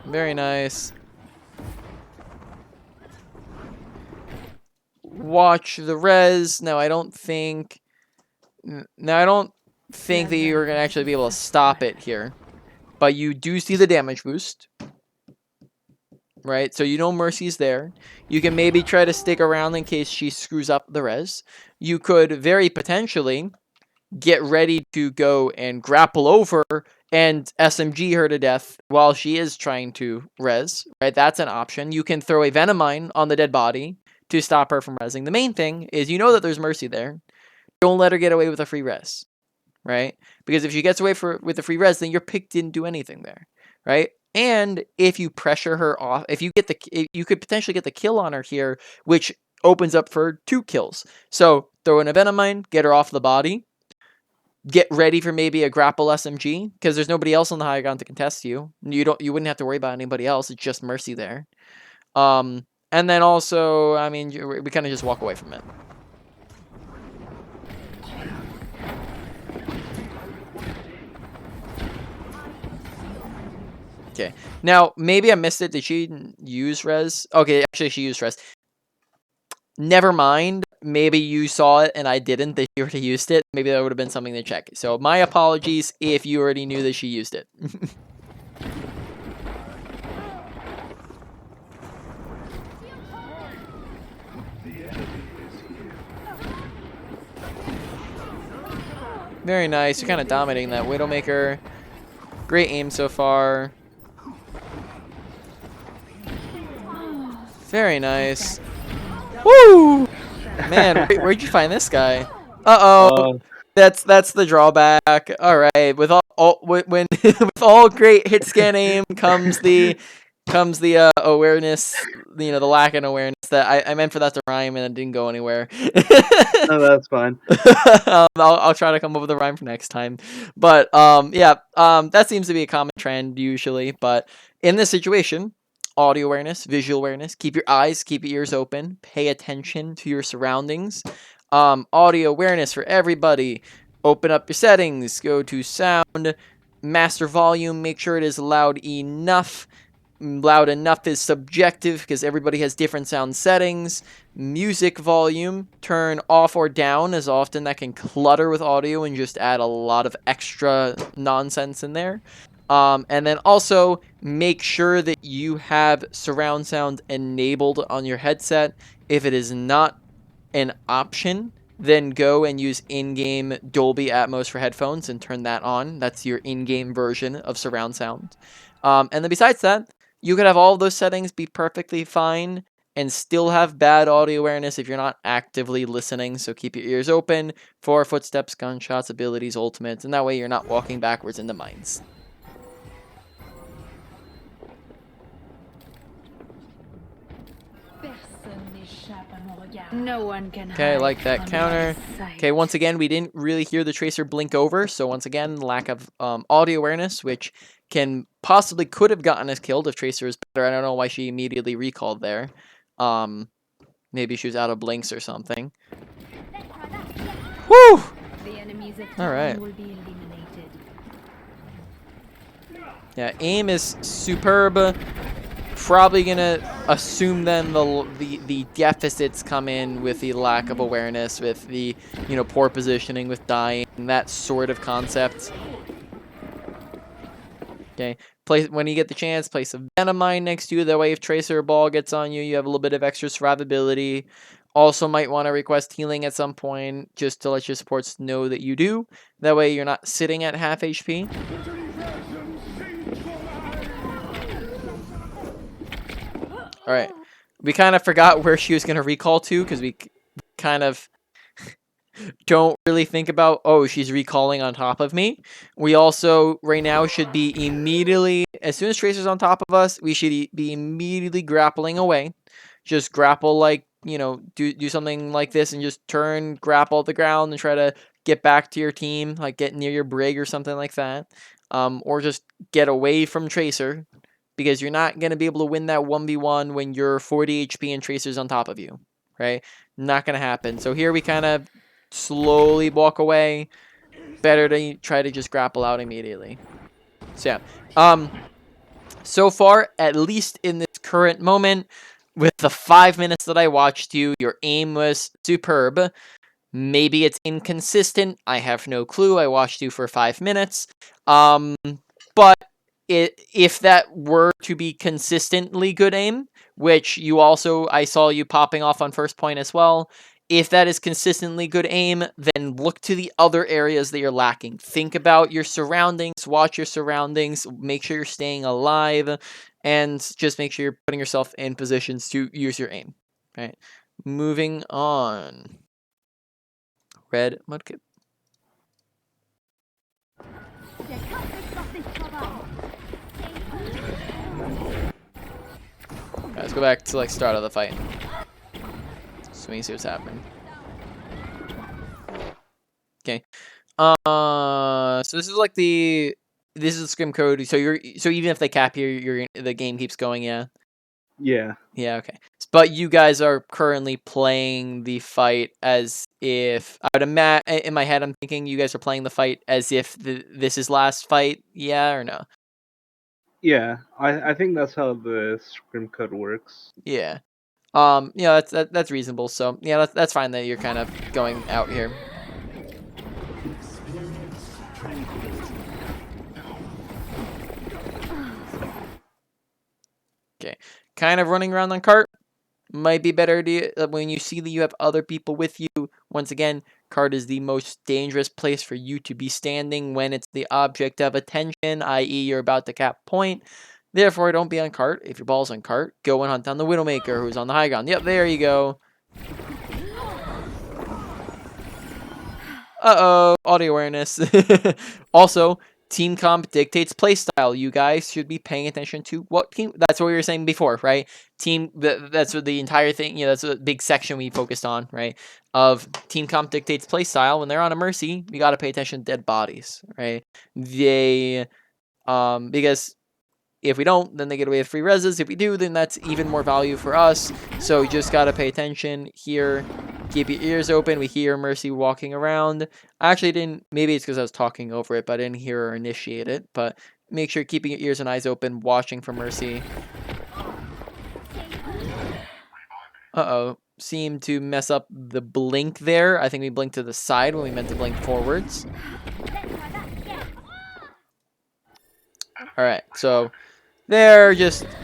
S1: Very nice. Watch the res. Now I don't think that you're gonna actually be able to stop it here, but you do see the damage boost, right? So you know Mercy's there. You can maybe try to stick around in case she screws up the res. You could very potentially get ready to go and grapple over and SMG her to death while she is trying to res, right? That's an option. You can throw a Venom Mine on the dead body to stop her from resing. The main thing is you know that there's Mercy there. Don't let her get away with a free res, right? Because if she gets away with a free res, then your pick didn't do anything there, right? And if you pressure her off, if you could potentially get the kill on her here, which opens up for 2 kills. So throw in a Venom Mine, get her off the body, get ready for maybe a grapple SMG because there's nobody else on the high ground to contest you. You wouldn't have to worry about anybody else. It's just Mercy there. And then also, I mean, we kind of just walk away from it. Okay. Now, maybe I missed it. Did she use res? Okay, actually, she used res. Never mind. Maybe you saw it and I didn't, that you already used it. Maybe that would have been something to check. So my apologies if you already knew that she used it. Very nice. You're kind of dominating that Widowmaker. Great aim so far. Very nice. Woo! Man, where'd you find this guy? Uh-oh. That's the drawback. All right. With when with all great hit scan aim comes the awareness, the lack of awareness that I meant for that to rhyme and it didn't go anywhere.
S2: No, that's fine.
S1: I'll try to come up with a rhyme for next time. But yeah, that seems to be a common trend usually. But in this situation, audio awareness, visual awareness, keep your eyes, keep your ears open, pay attention to your surroundings. Audio awareness for everybody. Open up your settings, go to sound, master volume, make sure it is loud enough. Loud enough is subjective because everybody has different sound settings. Music volume, turn off or down as often. That can clutter with audio and just add a lot of extra nonsense in there. And then also make sure that you have surround sound enabled on your headset. If it is not an option, then go and use in-game Dolby Atmos for headphones and turn that on. That's your in-game version of surround sound. And then besides that, you could have all of those settings be perfectly fine and still have bad audio awareness if you're not actively listening. So keep your ears open for footsteps, gunshots, abilities, ultimates, and that way you're not walking backwards into mines.
S3: No one can hide.
S1: Okay, I like that
S3: from
S1: counter.
S3: my sight.
S1: Okay, once again, we didn't really hear the tracer blink over. So once again, lack of audio awareness, which could have gotten us killed if tracer is better. I don't know why she immediately recalled there. Maybe she was out of blinks or something. Woo!
S3: The enemies of
S1: All right.
S3: town will be eliminated.
S1: Yeah, aim is superb. Probably gonna assume then the deficits come in with the lack of awareness, with the poor positioning, with dying, that sort of concept. Okay, when you get the chance, place a Venom Mine next to you. That way, if Tracer or Ball gets on you, you have a little bit of extra survivability. Also, might want to request healing at some point, just to let your supports know that you do. That way, you're not sitting at half HP. All right, we kind of forgot where she was gonna recall to because we kind of don't really think about, oh, she's recalling on top of me. We also, right now, should be immediately, as soon as Tracer's on top of us, we should be immediately grappling away. Just grapple like, do something like this and just turn, grapple the ground and try to get back to your team, like get near your brig or something like that. Or just get away from Tracer because you're not going to be able to win that 1v1 when you're 40 HP and Tracer's on top of you, right? Not going to happen. So here we kind of slowly walk away. Better to try to just grapple out immediately. So yeah. So far, at least in this current moment, with the 5 minutes that I watched you, your aim was superb. Maybe it's inconsistent. I have no clue. I watched you for 5 minutes. But if that were to be consistently good aim, which I saw you popping off on first point as well. If that is consistently good aim, then look to the other areas that you're lacking. Think about your surroundings, watch your surroundings, make sure you're staying alive, and just make sure you're putting yourself in positions to use your aim. All right, moving on. Red Mudkip. Let's go back to start of the fight. So we can see what's happening. Okay. So this is this is the scrim code. So even if they cap you, the game keeps going. Yeah.
S2: Yeah.
S1: Yeah. Okay. But you guys are currently playing the fight as if I would imagine. In my head, I'm thinking you guys are playing the fight as if this is last fight. Yeah or no?
S2: Yeah. I think that's how the scrim code works.
S1: Yeah. That's reasonable. So yeah, that's fine that you're kind of going out here. Okay, kind of running around on cart might be better when you see that you have other people with you. Once again, cart is the most dangerous place for you to be standing when it's the object of attention, i.e. you're about to cap point. Therefore, don't be on cart. If your ball's on cart, go and hunt down the Widowmaker who's on the high ground. Yep, there you go. Uh-oh, audio awareness. Also, team comp dictates playstyle. You guys should be paying attention to what team. That's what we were saying before, right? That's what the entire thing. That's a big section we focused on, right? Of team comp dictates playstyle. When they're on a mercy, we gotta pay attention to dead bodies, right? Because if we don't, then they get away with free reses. If we do, then that's even more value for us. So you just gotta pay attention here. Keep your ears open. We hear Mercy walking around. I actually didn't. Maybe it's because I was talking over it, but I didn't hear her initiate it. But make sure you're keeping your ears and eyes open, watching for Mercy. Uh-oh. Seemed to mess up the blink there. I think we blinked to the side when we meant to blink forwards. Alright, so there,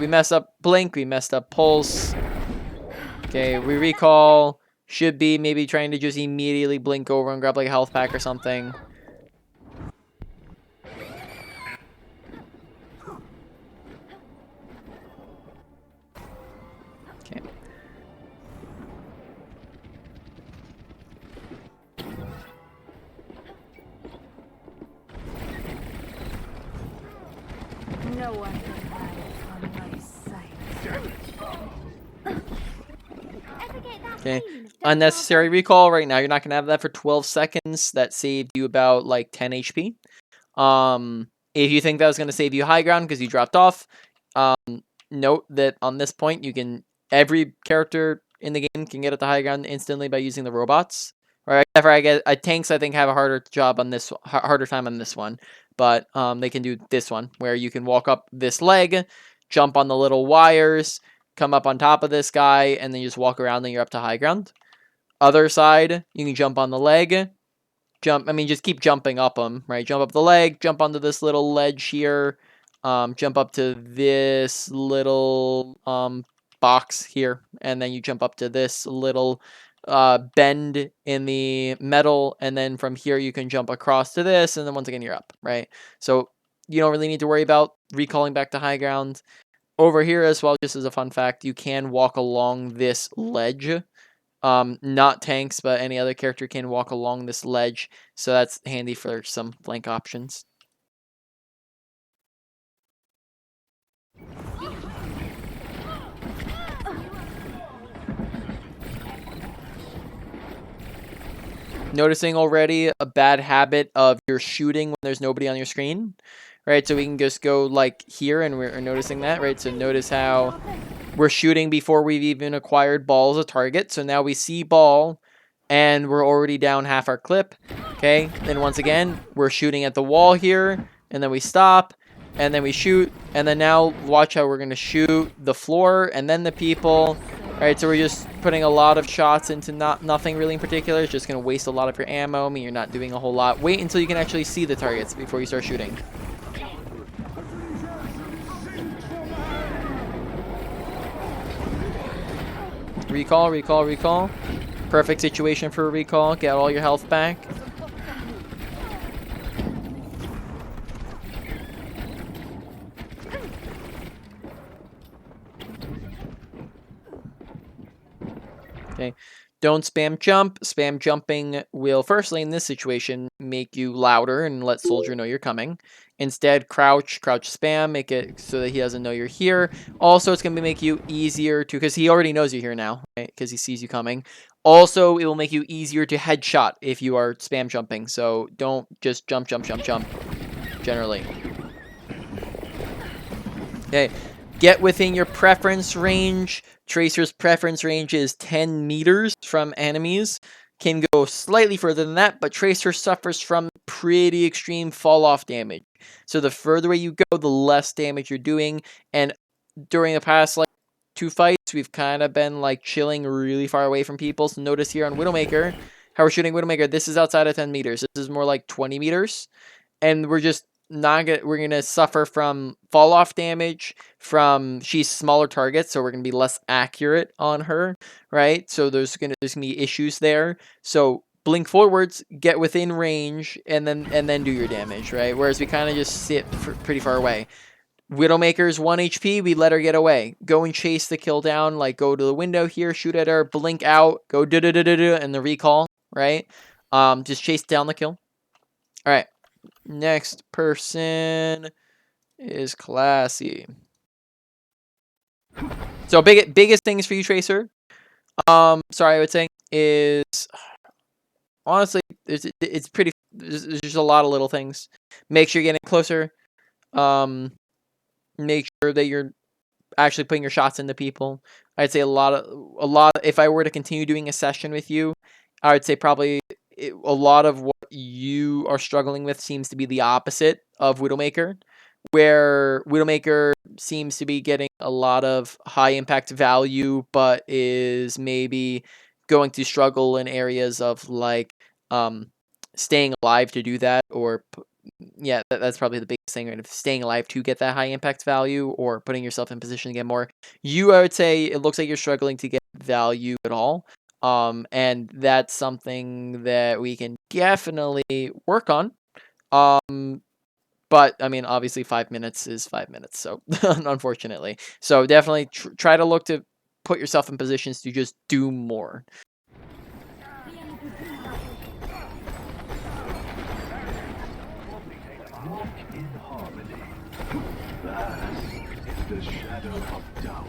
S1: we messed up blink, we messed up pulse. Okay, we recall. Should be maybe trying to just immediately blink over and grab like a health pack or something. Okay.
S3: No one can hide from my sight.
S1: Okay. Unnecessary recall right now. You're not going to have that for 12 seconds. That saved you about like 10 HP. If you think that was going to save you high ground because you dropped off, note that on this point, every character in the game can get at the high ground instantly by using the robots. Right? However, I guess tanks I think have a harder time on this one, but they can do this one where you can walk up this leg, jump on the little wires, come up on top of this guy, and then you just walk around and you're up to high ground. Other side, you can jump on the leg, just keep jumping up them, right? Jump up the leg, jump onto this little ledge here, jump up to this little box here, and then you jump up to this little bend in the metal, and then from here you can jump across to this, and then once again you're up, right? So you don't really need to worry about recalling back to high ground. Over here as well, just as a fun fact, you can walk along this ledge. Not tanks, but any other character can walk along this ledge, so that's handy for some flank options. Noticing already a bad habit of your shooting when there's nobody on your screen, right? So we can just go like here, and we're noticing that, right? So notice how we're shooting before we've even acquired ball as a target. So now we see ball, and we're already down half our clip, okay? Then once again, we're shooting at the wall here, and then we stop, and then we shoot, and then now watch how we're going to shoot the floor and then the people. All right, so we're just putting a lot of shots into nothing really in particular. It's just going to waste a lot of your ammo. I mean, you're not doing a whole lot. Wait until you can actually see the targets before you start shooting. Recall, recall, recall. Perfect situation for a recall. Get all your health back. Okay. Don't spam jump. Spam jumping will, firstly, in this situation, make you louder and let soldier know you're coming. Instead, crouch spam, make it so that he doesn't know you're here. Also, it's going to make you easier to, because he already knows you're here now, right? Because he sees you coming. Also, it will make you easier to headshot if you are spam jumping. So don't just jump, generally. Okay. Get within your preference range. Tracer's preference range is 10 meters from enemies. Can go slightly further than that, but Tracer suffers from pretty extreme fall-off damage. So the further away you go, the less damage you're doing. And during the past, like, 2 fights, we've kind of been, like, chilling really far away from people. So notice here on Widowmaker, how we're shooting Widowmaker, this is outside of 10 meters. This is more like 20 meters. And we're just we're gonna suffer from fall off damage from she's smaller targets, so we're gonna be less accurate on her, right? So there's gonna be issues there. So blink forwards, get within range, and then do your damage, right? Whereas we kind of just sit pretty far away. Widowmaker's 1 HP, we let her get away. Go and chase the kill down, like go to the window here, shoot at her, blink out, go and the recall, right? Just chase down the kill. All right. Next person is Classy. So biggest things for you, Tracer. I would say is honestly it's pretty. There's just a lot of little things. Make sure you're getting closer. Make sure that you're actually putting your shots into people. I'd say a lot. If I were to continue doing a session with you, I would say probably a lot of what you are struggling with seems to be the opposite of Widowmaker, where Widowmaker seems to be getting a lot of high impact value, but is maybe going to struggle in areas of like staying alive to do that, or yeah, that's probably the biggest thing, right? Of staying alive to get that high impact value, or putting yourself in position to get more. I would say it looks like you're struggling to get value at all. And that's something that we can definitely work on. But I mean, obviously 5 minutes is 5 minutes. So unfortunately, so definitely try to look to put yourself in positions to just do more.
S5: The shadow of doubt.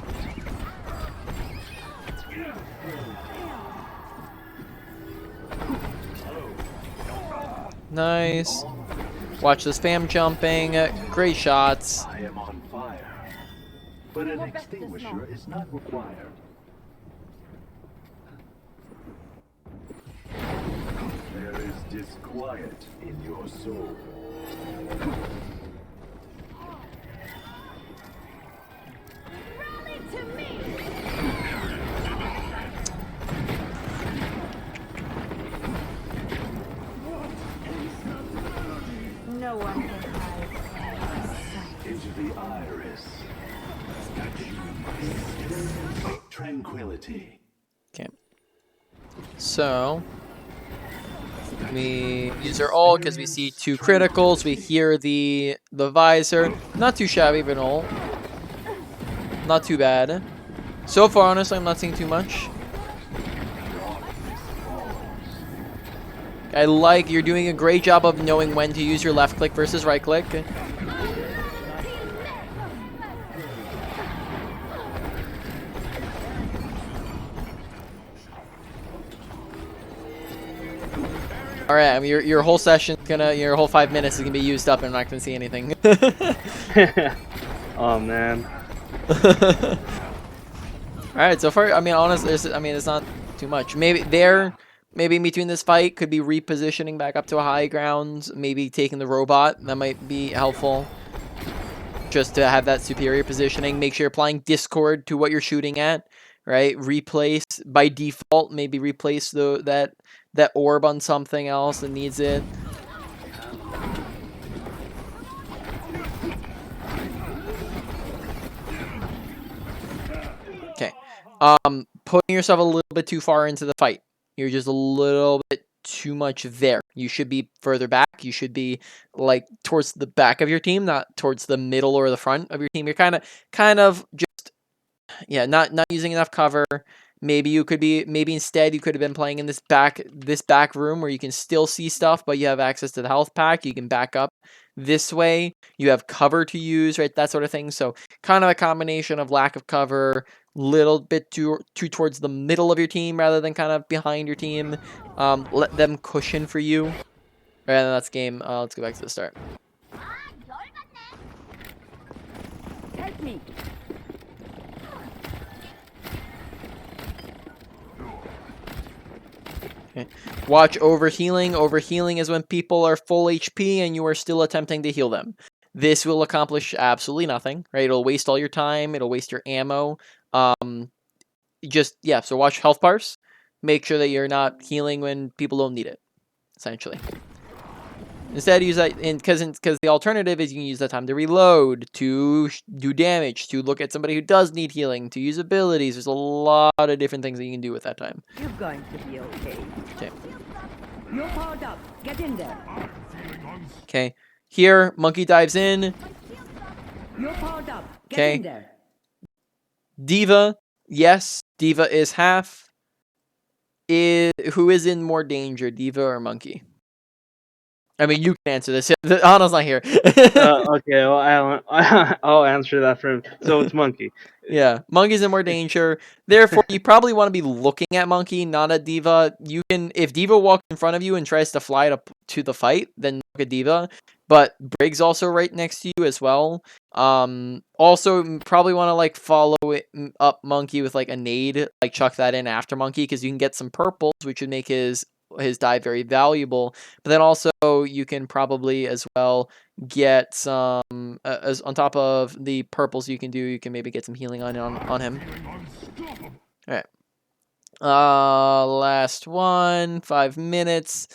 S1: Nice. Watch the spam jumping. Great shots.
S5: I am on fire, but an extinguisher is not required.
S6: There is disquiet in your soul.
S3: Rally to me! No one can hide from my sight.
S6: Into the iris. Tranquility.
S1: Okay. So we use our ult because we see 2 criticals. We hear the visor. Not too shabby of an ult. Not too bad. So far, honestly, I'm not seeing too much. I like you're doing a great job of knowing when to use your left click versus right click. All right, I mean, your whole session's gonna, your whole 5 minutes is gonna be used up, and I'm not gonna see anything.
S2: Oh man.
S1: All right, so far, I mean, honestly, it's not too much. Maybe in between this fight, could be repositioning back up to a high ground. Maybe taking the robot. That might be helpful. Just to have that superior positioning. Make sure you're applying Discord to what you're shooting at. Right. Replace by default. Maybe replace that orb on something else that needs it. Okay. Putting yourself a little bit too far into the fight. You're just a little bit too much there. You should be further back. You should be like towards the back of your team, not towards the middle or the front of your team. You're kind of just, yeah, not using enough cover. Maybe instead you could have been playing in this back room where you can still see stuff, but you have access to the health pack. You can back up this way. You have cover to use, right? That sort of thing. So kind of a combination of lack of cover, little bit too towards the middle of your team rather than kind of behind your team. Let them cushion for you. All right, that's game. Let's go back to the start.
S3: Help me!
S1: Okay. Watch overhealing. Overhealing is when people are full HP and you are still attempting to heal them. This will accomplish absolutely nothing, right? It'll waste all your time. It'll waste your ammo. So watch health bars. Make sure that you're not healing when people don't need it, essentially. Instead, use that because the alternative is you can use that time to reload, to do damage, to look at somebody who does need healing, to use abilities. There's a lot of different things that you can do with that time.
S7: You're going to be okay.
S1: Okay.
S7: You're powered up. Get in there.
S1: Okay. Here, monkey dives in.
S7: You're powered up. Get
S1: Okay.
S7: in there.
S1: Diva. Yes, Diva is half. Who is in more danger, Diva or Monkey? I mean, you can answer this. Anna's not here.
S2: Okay, well, I'll answer that for him. So it's Monkey.
S1: Yeah, Monkey's in more danger. Therefore, you probably want to be looking at Monkey, not at Diva. You can, if Diva walks in front of you and tries to fly to the fight, then look at Diva. But Brig's also right next to you as well. Also, probably want to like follow up Monkey with like a nade, like chuck that in after Monkey, because you can get some purples, which would make his dive very valuable. But then also you can probably as well get some as on top of the purples you can maybe get some healing on him. All right. Last one, 5 minutes.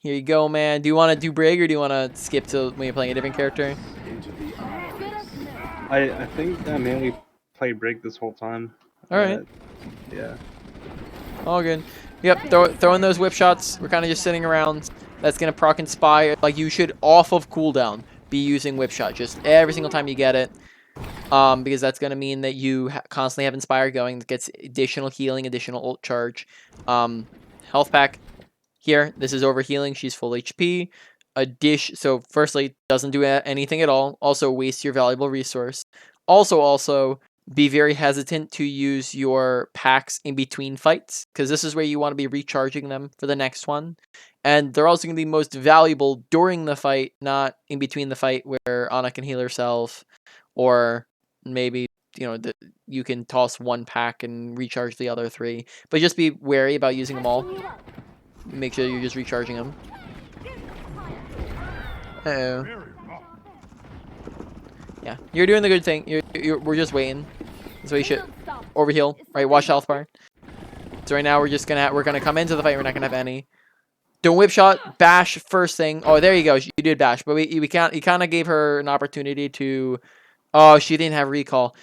S1: Here you go, man. Do you want to do Brig or do you want to skip to when you're playing a different character?
S2: I think I mainly play Brig this whole time.
S1: All right.
S2: Yeah.
S1: All good. Yep, throw in those whip shots. We're kind of just sitting around. That's going to proc Inspire. Like, you should, off of cooldown, be using whip shot just every single time you get it. Because that's going to mean that you constantly have Inspire going. That gets additional healing, additional ult charge. Health pack. Here, this is overhealing. She's full HP. So, firstly, doesn't do anything at all. Also, wastes your valuable resource. Also, be very hesitant to use your packs in between fights, because this is where you want to be recharging them for the next one. And they're also going to be most valuable during the fight, not in between the fight where Anna can heal herself, or maybe, you can toss one pack and recharge the other 3. But just be wary about using them all. Make sure you're just recharging them. Uh-oh. Yeah, you're doing the good thing. We're just waiting. That's why you should overheal. Right, watch health bar. So right now we're gonna come into the fight. We're not gonna have any. Don't whip shot, bash first thing. Oh, there you go. You did bash, but we can't. You kind of gave her an opportunity to. Oh, she didn't have recall.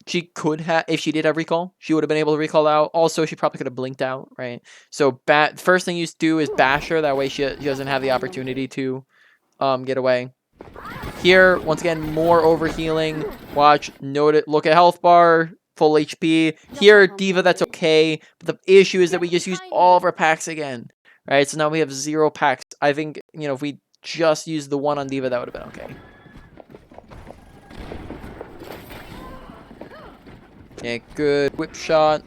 S1: She could have, if she did have recall, she would have been able to recall out. Also, she probably could have blinked out, right? So, first thing you do is bash her. That way, she doesn't have the opportunity to, get away. Here, once again, more overhealing. Watch, note it. Look at health bar, full HP. Here, D.Va, that's okay. But the issue is that we just used all of our packs again, right? So now we have 0 packs. I think, if we just used the one on D.Va, that would have been okay. Okay, good whip shot.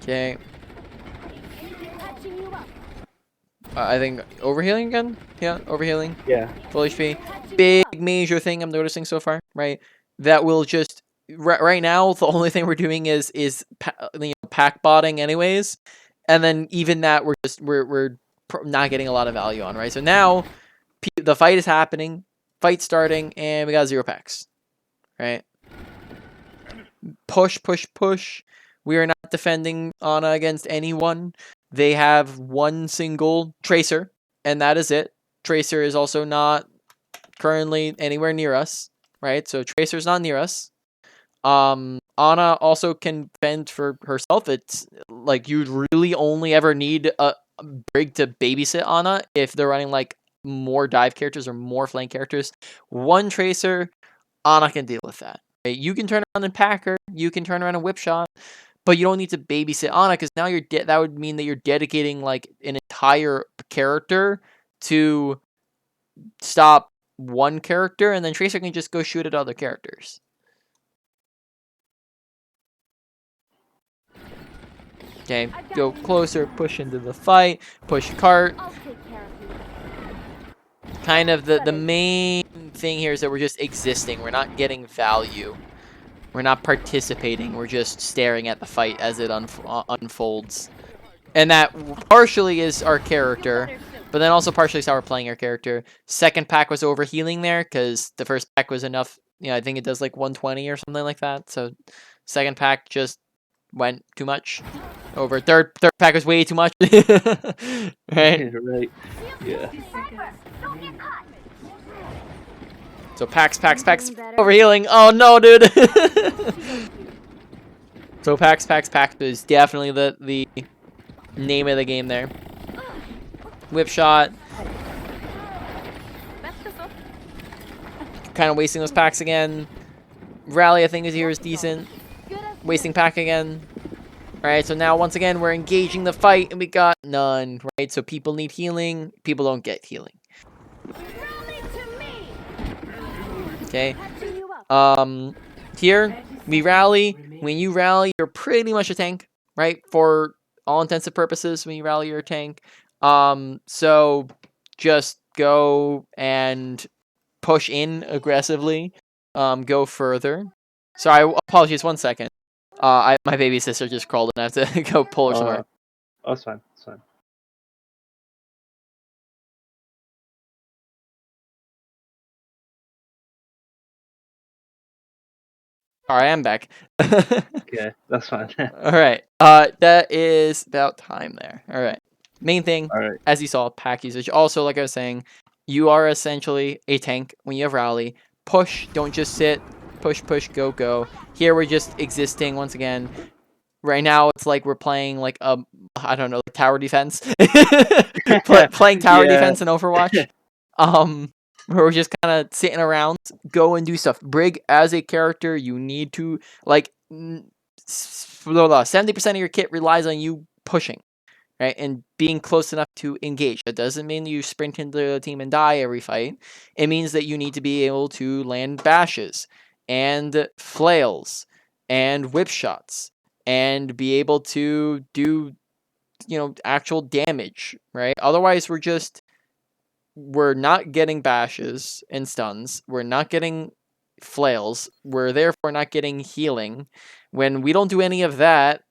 S1: Okay. I think overhealing again? Yeah, overhealing.
S2: Yeah.
S1: Full HP. Big major thing I'm noticing so far, right? That will just right now the only thing we're doing is pack botting anyways, and then even that we're not getting a lot of value on, right? So now the fight is happening, fight starting, and we got 0 packs, right? Push, push, push. We are not defending Ana against anyone. They have one single Tracer, and that is it. Tracer is also not currently anywhere near us, right? So Tracer's not near us. Ana also can fend for herself. It's like you'd really only ever need a Brig to babysit Ana if they're running like more dive characters or more flank characters. One Tracer, Ana can deal with that. You can turn around and pack her. You can turn around and whip shot, but you don't need to babysit Ana because now that would mean that you're dedicating like an entire character to stop one character, and then Tracer can just go shoot at other characters. Okay, go closer, push into the fight, push cart. Kind of the main thing here is that we're just existing. We're not getting value. We're not participating. We're just staring at the fight as it unfolds. And that partially is our character, but then also partially is how we're playing our character. Second pack was overhealing there because the first pack was enough. I think it does like 120 or something like that. So second pack just went too much. Over third pack was way too much. Right?
S2: Right. Yeah.
S1: So packs, overhealing. Oh no, dude. So packs is definitely the name of the game there. Whip shot. Kind of wasting those packs again. Rally, I think, is decent. Wasting pack again. Alright, so now once again we're engaging the fight and we got none, right? So people need healing, people don't get healing. Okay. Here, we rally. When you rally, you're pretty much a tank, right? For all intents and purposes, when you rally, you're a tank. So just go and push in aggressively. Go further. Sorry, apologies, 1 second. My baby sister just crawled and I have to go pull her somewhere.
S2: Oh, it's fine. It's fine.
S1: Alright, I'm back.
S2: Okay, that's fine.
S1: Alright. That is about time there. Alright. Main thing,
S2: Alright.
S1: as you saw, pack usage. Also, like I was saying, you are essentially a tank when you have rally. Push, don't just sit. Push, push, go, go. Here we're just existing once again. Right now, it's like we're playing like I don't know, tower defense. Playing tower defense in Overwatch. We're just kind of sitting around, go and do stuff. Brig as a character, you need to like 70% of your kit relies on you pushing, right, and being close enough to engage. That doesn't mean you sprint into the team and die every fight. It means that you need to be able to land bashes and flails and whip shots and be able to do, actual damage, right? Otherwise, we're not getting bashes and stuns. We're not getting flails. We're therefore not getting healing. When we don't do any of that,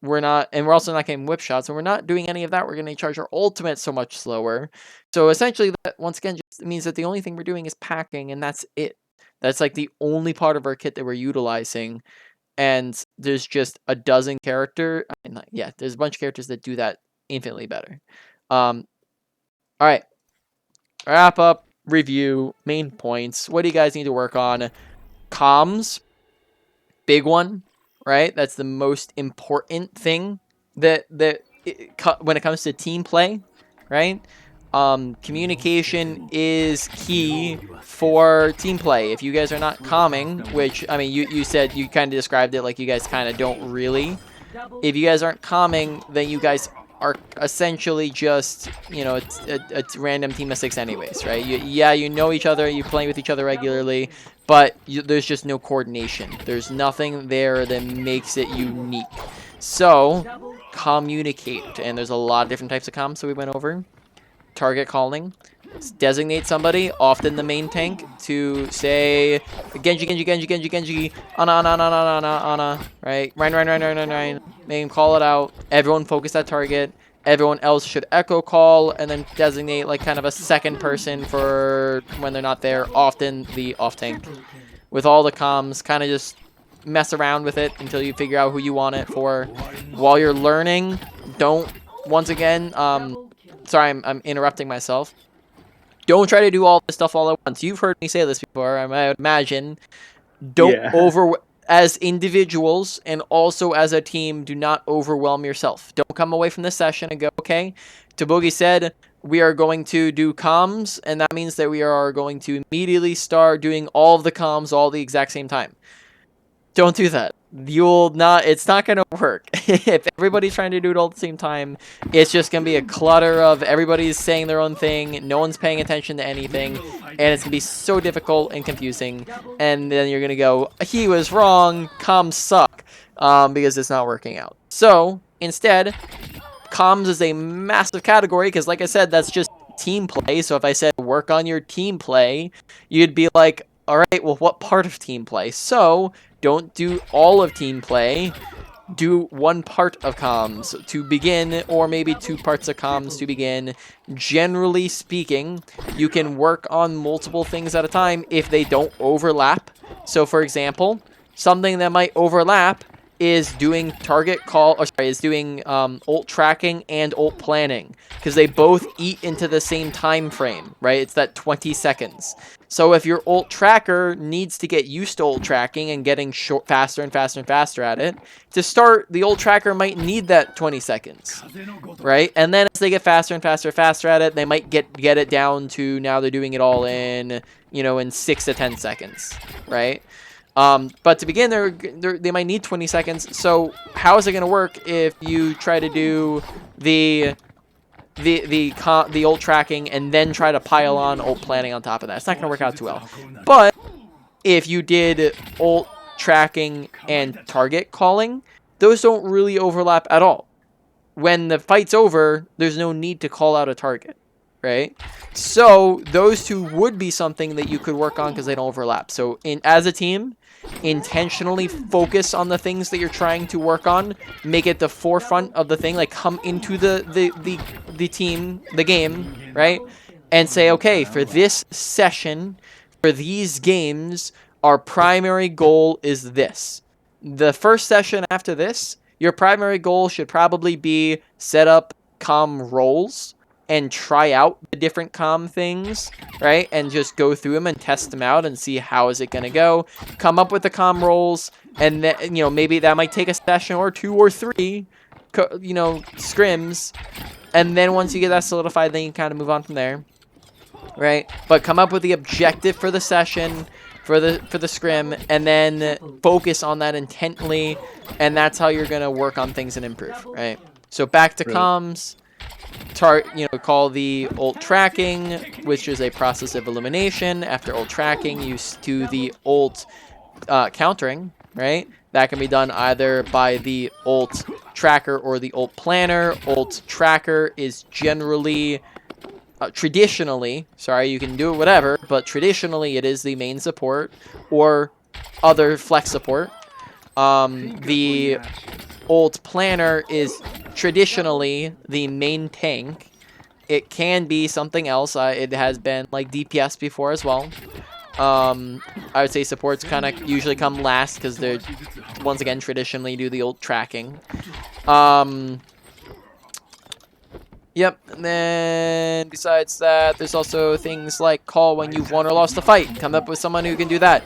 S1: we're not, and we're also not getting whip shots, and we're not doing any of that. We're going to charge our ultimate so much slower. So essentially, that once again just means that the only thing we're doing is packing, and that's it. That's like the only part of our kit that we're utilizing. And there's just a dozen yeah, there's a bunch of characters that do that infinitely better. All right, wrap up, review, main points. What do you guys need to work on? Comms, big one, right? That's the most important thing when it comes to team play, right? Communication is key for team play. If you guys are not calming, which, I mean, you said, you kind of described it like you guys kind of don't really. If you guys aren't calming, then you guys are essentially just, you know, a random team of 6 anyways, right? You know each other, you're playing with each other regularly, but there's just no coordination. There's nothing there that makes it unique. So, communicate. And there's a lot of different types of comms that we went over. Target calling. Designate somebody, often the main tank, to say Genji, Ana, right? Rein. Make him call it out. Everyone focus that target. Everyone else should echo call, and then designate like kind of a second person for when they're not there, often the off tank. With all the comms, kind of just mess around with it until you figure out who you want it for. While you're learning, don't, once again, sorry, I'm interrupting myself. Don't try to do all this stuff all at once. You've heard me say this before, I would imagine. Don't as individuals and also as a team, do not overwhelm yourself. Don't come away from the session and go, okay, Tabugi said we are going to do comms, and that means that we are going to immediately start doing all of the comms all at the exact same time. Don't do that. It's not going to work. If everybody's trying to do it all at the same time, it's just going to be a clutter of everybody's saying their own thing, no one's paying attention to anything, and it's going to be so difficult and confusing, and then you're going to go, he was wrong, comms suck, because it's not working out. So, instead, comms is a massive category, because like I said, that's just team play, so if I said work on your team play, you'd be like, alright, well, what part of team play? So, don't do all of team play. Do one part of comms to begin, or maybe 2 parts of comms to begin. Generally speaking, you can work on multiple things at a time if they don't overlap. So, for example, something that might overlap is doing ult tracking and ult planning, because they both eat into the same time frame, right? It's that 20 seconds. So if your ult tracker needs to get used to ult tracking and getting faster and faster at it, to start, the ult tracker might need that 20 seconds, right? And then as they get faster and faster at it, they might get it down to, now they're doing it all in, you know, in 6 to 10 seconds, right? But to begin, they might need 20 seconds. So how is it going to work if you try to do the ult tracking and then try to pile on ult planning on top of that? It's not going to work out too well. But if you did ult tracking and target calling, those don't really overlap at all. When the fight's over, there's no need to call out a target, right? So those 2 would be something that you could work on because they don't overlap. So as a team, intentionally focus on the things that you're trying to work on. Make it the forefront of the thing, like come into the team, the game, right? And say, okay, for this session, for these games, our primary goal is this. The first session after this, your primary goal should probably be set up comm roles and try out the different comm things, right? And just go through them and test them out and see how is it going to go. Come up with the comm roles, and then, you know, maybe that might take a session or 2 or 3, you know, scrims. And then once you get that solidified, then you kind of move on from there, right? But come up with the objective for the session, for the scrim, and then focus on that intently, and that's how you're going to work on things and improve, right? So back to comms. Call the ult tracking, which is a process of elimination. After ult tracking, you do the ult countering, right? That can be done either by the ult tracker or the ult planner. Ult tracker is generally, traditionally, sorry, you can do it whatever, but traditionally it is the main support or other flex support. The old planner is traditionally the main tank. It can be something else. It has been like DPS before as well. I would say supports kind of usually come last because they're, once again, traditionally do the old tracking. Yep, and then besides that, there's also things like call when you've won or lost a fight. Come up with someone who can do that.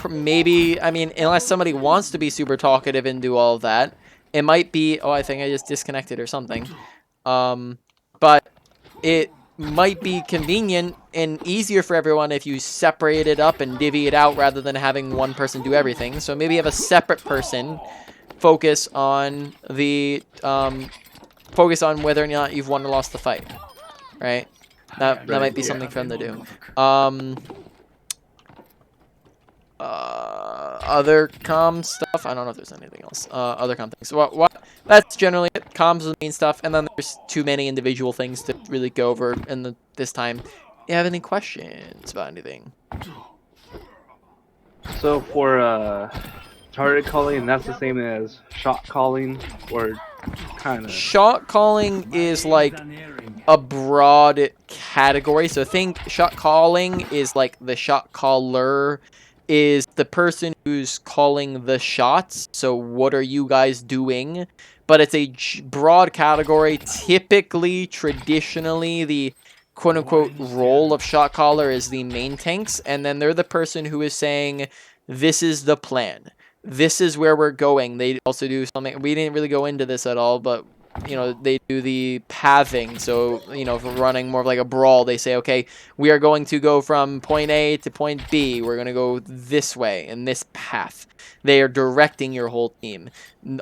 S1: Maybe, I mean, unless somebody wants to be super talkative and do all of that, it might be, oh, I think I just disconnected or something. But it might be convenient and easier for everyone if you separate it up and divvy it out rather than having one person do everything. So maybe have a separate person focus on the focus on whether or not you've won or lost the fight, right? That might be something for them to do. Other comm stuff. I don't know if there's anything else. Other comm things. What? That's generally it. Comms is the main stuff, and then there's too many individual things to really go over in this time. Do you have any questions about anything?
S2: So for target calling, that's the same as shot calling, or kind of.
S1: Shot calling is like a broad category. So think shot calling is like the shot caller is the person who's calling the shots. So what are you guys doing? But it's a broad category. Typically, traditionally, the quote-unquote role of shot caller is the main tanks. And then they're the person who is saying, this is the plan. This is where we're going. They also do something. We didn't really go into this at all, but you know, they do the pathing. So, you know, if we're running more of like a brawl, they say, okay, we are going to go from point A to point B. We're going to go this way in this path. They are directing your whole team.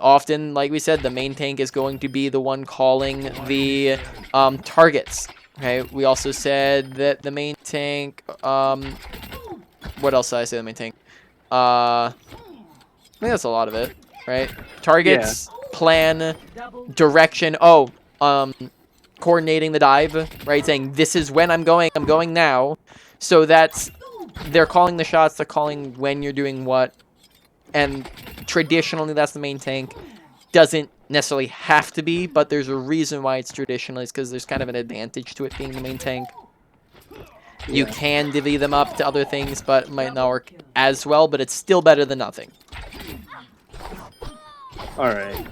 S1: Often, like we said, the main tank is going to be the one calling the targets. Okay, we also said that the main tank, what else did I say the main tank? I think that's a lot of it, right? Targets, plan, direction. Oh, coordinating the dive, right? Saying, this is when I'm going now. So that's, they're calling the shots, they're calling when you're doing what. And traditionally, that's the main tank. Doesn't necessarily have to be, but there's a reason why it's traditional. It's because there's kind of an advantage to it being the main tank. You can divvy them up to other things, but it might not work as well, but it's still better than nothing.
S2: Alright.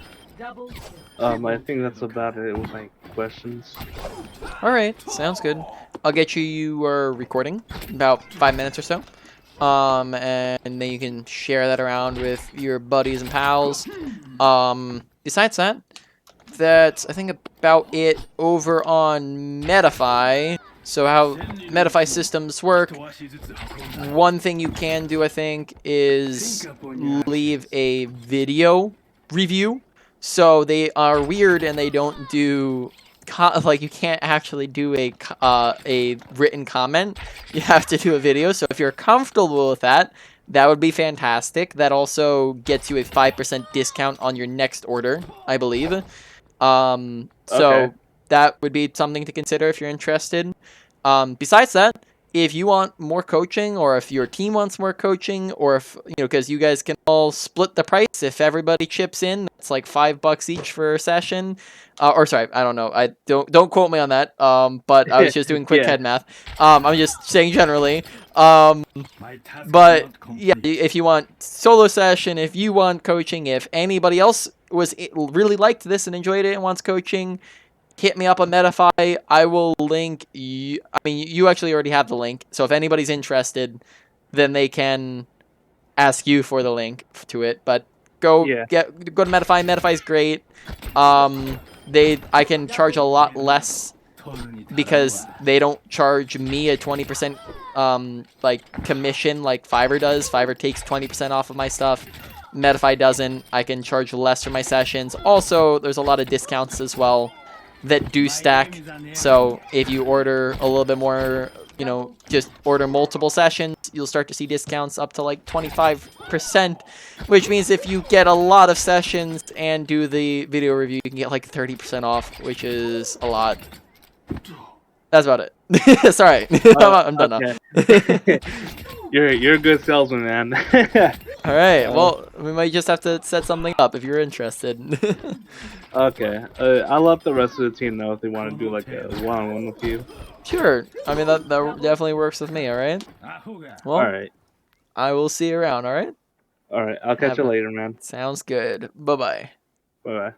S2: I think that's about it with my questions.
S1: Alright, sounds good. I'll get you your recording in about 5 minutes or so. And then you can share that around with your buddies and pals. Besides that, that's, I think, about it over on Metafy. So how Metafy systems work, one thing you can do, I think, is leave a video review. So they are weird and they don't do, like, you can't actually do a written comment. You have to do a video. So if you're comfortable with that, that would be fantastic. That also gets you a 5% discount on your next order, I believe. So that would be something to consider if you're interested. Besides that, if you want more coaching, or if your team wants more coaching, or if, you know, because you guys can all split the price, if everybody chips in, it's like $5 each for a session. Or sorry, I don't know. I don't quote me on that. But I was just doing quick head math. I'm just saying generally. But yeah, if you want solo session, if you want coaching, if anybody else really liked this and enjoyed it and wants coaching, hit me up on Metafy. I will link you. I mean, you actually already have the link. So if anybody's interested, then they can ask you for the link to it. But go to Metafy. Metafy's great. I can charge a lot less because they don't charge me a 20% like commission like Fiverr does. Fiverr takes 20% off of my stuff. Metafy doesn't. I can charge less for my sessions. Also, there's a lot of discounts as well that do stack. So if you order a little bit more, you know, just order multiple sessions, you'll start to see discounts up to like 25%, which means if you get a lot of sessions and do the video review, you can get like 30% off, which is a lot. That's about it. It's all right. I'm done now.
S2: Okay. You're a good salesman, man.
S1: All right. Well, we might just have to set something up if you're interested.
S2: Okay. I'll let the rest of the team know if they want to do like a one-on-one with you.
S1: Sure. I mean that definitely works with me. All right.
S5: Ahuga.
S1: Well,
S2: All right.
S1: I will see you around. All right.
S2: All right. I'll catch
S1: Have
S2: you
S1: a-
S2: later, man.
S1: Sounds good. Bye bye.
S2: Bye bye.